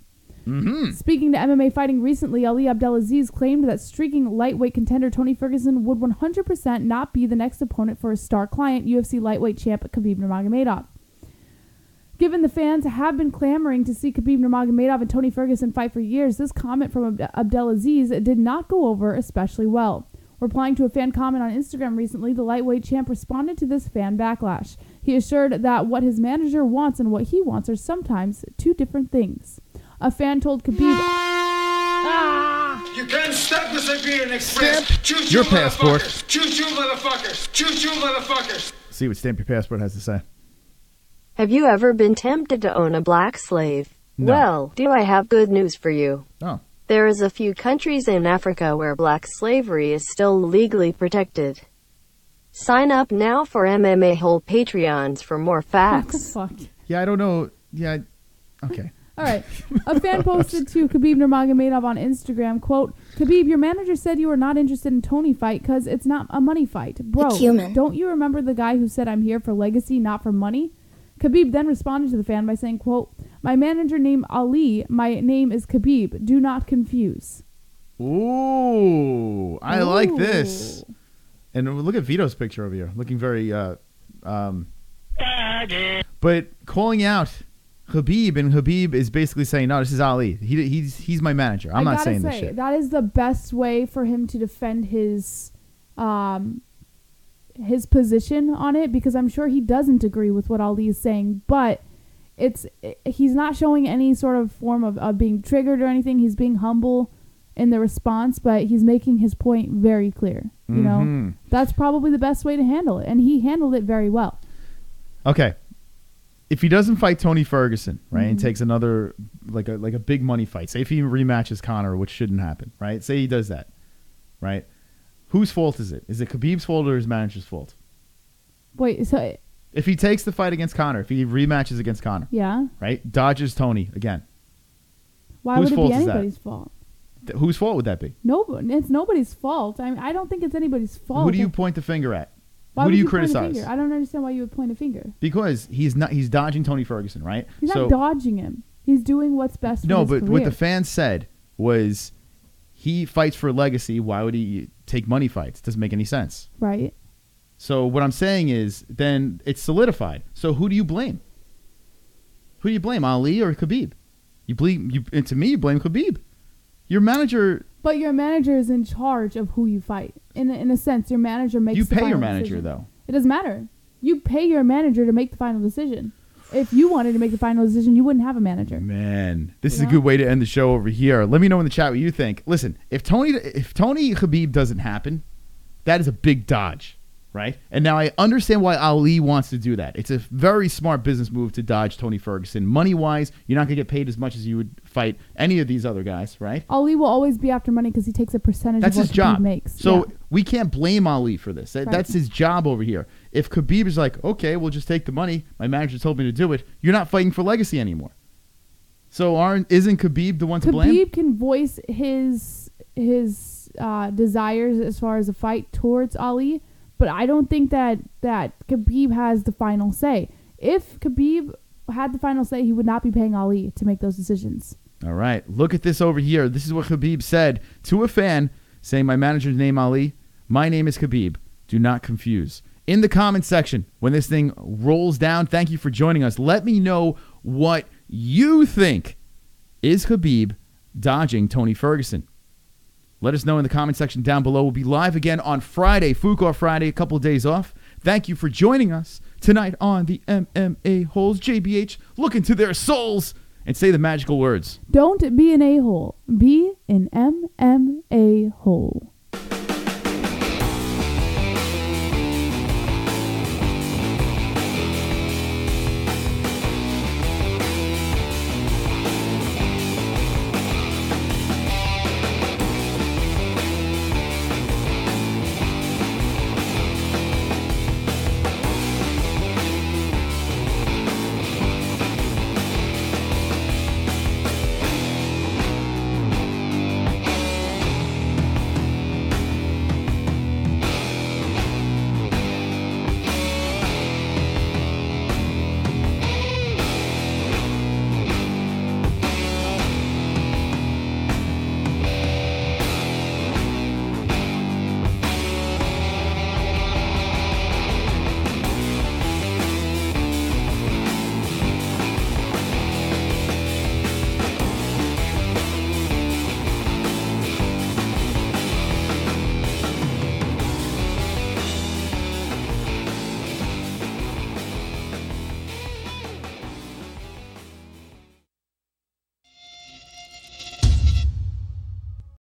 Speaker 5: Speaking to MMA Fighting recently, Ali Abdelaziz claimed that streaking lightweight contender Tony Ferguson would 100% not be the next opponent for his star client, UFC lightweight champ Khabib Nurmagomedov. Given the fans have been clamoring to see Khabib Nurmagomedov and Tony Ferguson fight for years, this comment from Abdelaziz did not go over especially well. Replying to a fan comment on Instagram recently, the lightweight champ responded to this fan backlash. He assured that what his manager wants and what he wants are sometimes two different things. A fan told Khabib,
Speaker 3: You can't stop disagreeing and express.
Speaker 4: Stamp
Speaker 3: Choo-choo,
Speaker 4: your passport.
Speaker 3: motherfuckers. Choo-choo, motherfuckers. Choo-choo, motherfuckers.
Speaker 4: See what Stamp Your Passport has to say.
Speaker 6: Have you ever been tempted to own a black slave?
Speaker 4: No.
Speaker 6: Well, do I have good news for you.
Speaker 4: Oh.
Speaker 6: There is a few countries in Africa where black slavery is still legally protected. Sign up now for MMA-Hole Patreons for more facts.
Speaker 5: Fuck.
Speaker 4: Yeah, I don't know. Yeah, okay.
Speaker 5: All right. A fan posted to Khabib Nurmagomedov on Instagram, quote, Khabib, your manager said you were not interested in Tony fight because it's not a money fight. Bro, don't you remember the guy who said I'm here for legacy, not for money? Khabib then responded to the fan by saying, quote, my manager named Ali, my name is Khabib. Do not confuse.
Speaker 4: Ooh, I like this. And look at Vito's picture over here, looking very, but calling out Khabib, and Khabib is basically saying, no, this is Ali. He's my manager. I'm not saying this shit.
Speaker 5: That is the best way for him to defend his position on it, because I'm sure he doesn't agree with what Ali is saying, but he's not showing any sort of form of being triggered or anything. He's being humble in the response, but he's making his point very clear. You know, that's probably the best way to handle it, and he handled it very well.
Speaker 4: Okay. If he doesn't fight Tony Ferguson, right, and takes another like a big money fight, say if he rematches Conor, which shouldn't happen, right? Say he does that, right? Whose fault is it? Is it Khabib's fault or his manager's fault?
Speaker 5: Wait, so
Speaker 4: if he takes the fight against Conor, if he rematches against Conor,
Speaker 5: yeah,
Speaker 4: right, dodges Tony again,
Speaker 5: why would it be anybody's fault?
Speaker 4: Whose fault would that be?
Speaker 5: No, it's nobody's fault. I mean, I don't think it's anybody's fault.
Speaker 4: Who do you point the finger at?
Speaker 5: Why
Speaker 4: Who
Speaker 5: would
Speaker 4: do you
Speaker 5: point a
Speaker 4: criticize?
Speaker 5: finger? I don't understand why you would point a finger.
Speaker 4: Because he's dodging Tony Ferguson, right?
Speaker 5: He's not dodging him. He's doing what's best for his career.
Speaker 4: What the fans said was he fights for legacy. Why would he take money fights? It doesn't make any sense.
Speaker 5: Right.
Speaker 4: So what I'm saying is then it's solidified. So who do you blame? Who do you blame, Ali or Khabib? And to me, you blame Khabib. Your manager...
Speaker 5: But your manager is in charge of who you fight. In a sense, your manager makes the final decision. You pay your manager,
Speaker 4: though.
Speaker 5: It doesn't matter. You pay your manager to make the final decision. If you wanted to make the final decision, you wouldn't have a manager.
Speaker 4: Man, this is a good way to end the show over here. Let me know in the chat what you think. Listen, if Tony Khabib doesn't happen, that is a big dodge, right? And now I understand why Ali wants to do that. It's a very smart business move to dodge Tony Ferguson. Money-wise, you're not going to get paid as much as you would fight any of these other guys, right?
Speaker 5: Ali will always be after money because he takes a percentage of what Khabib makes.
Speaker 4: So we can't blame Ali for this. That's his job over here. If Khabib is like, okay, we'll just take the money, my manager told me to do it, you're not fighting for legacy anymore. So isn't Khabib the one to blame?
Speaker 5: Khabib can voice his desires as far as a fight towards Ali, but I don't think that Khabib has the final say. If Khabib had the final say, he would not be paying Ali to make those decisions.
Speaker 4: All right. Look at this over here. This is what Khabib said to a fan saying, my manager's name Ali. My name is Khabib. Do not confuse. In the comments section, when this thing rolls down, thank you for joining us. Let me know what you think. Is Khabib dodging Tony Ferguson? Let us know in the comment section down below. We'll be live again on Friday, Fook Off Friday, a couple of days off. Thank you for joining us tonight on the MMA-Holes. JBH, look into their souls and say the magical words.
Speaker 5: Don't be an a-hole. Be an MMA-hole.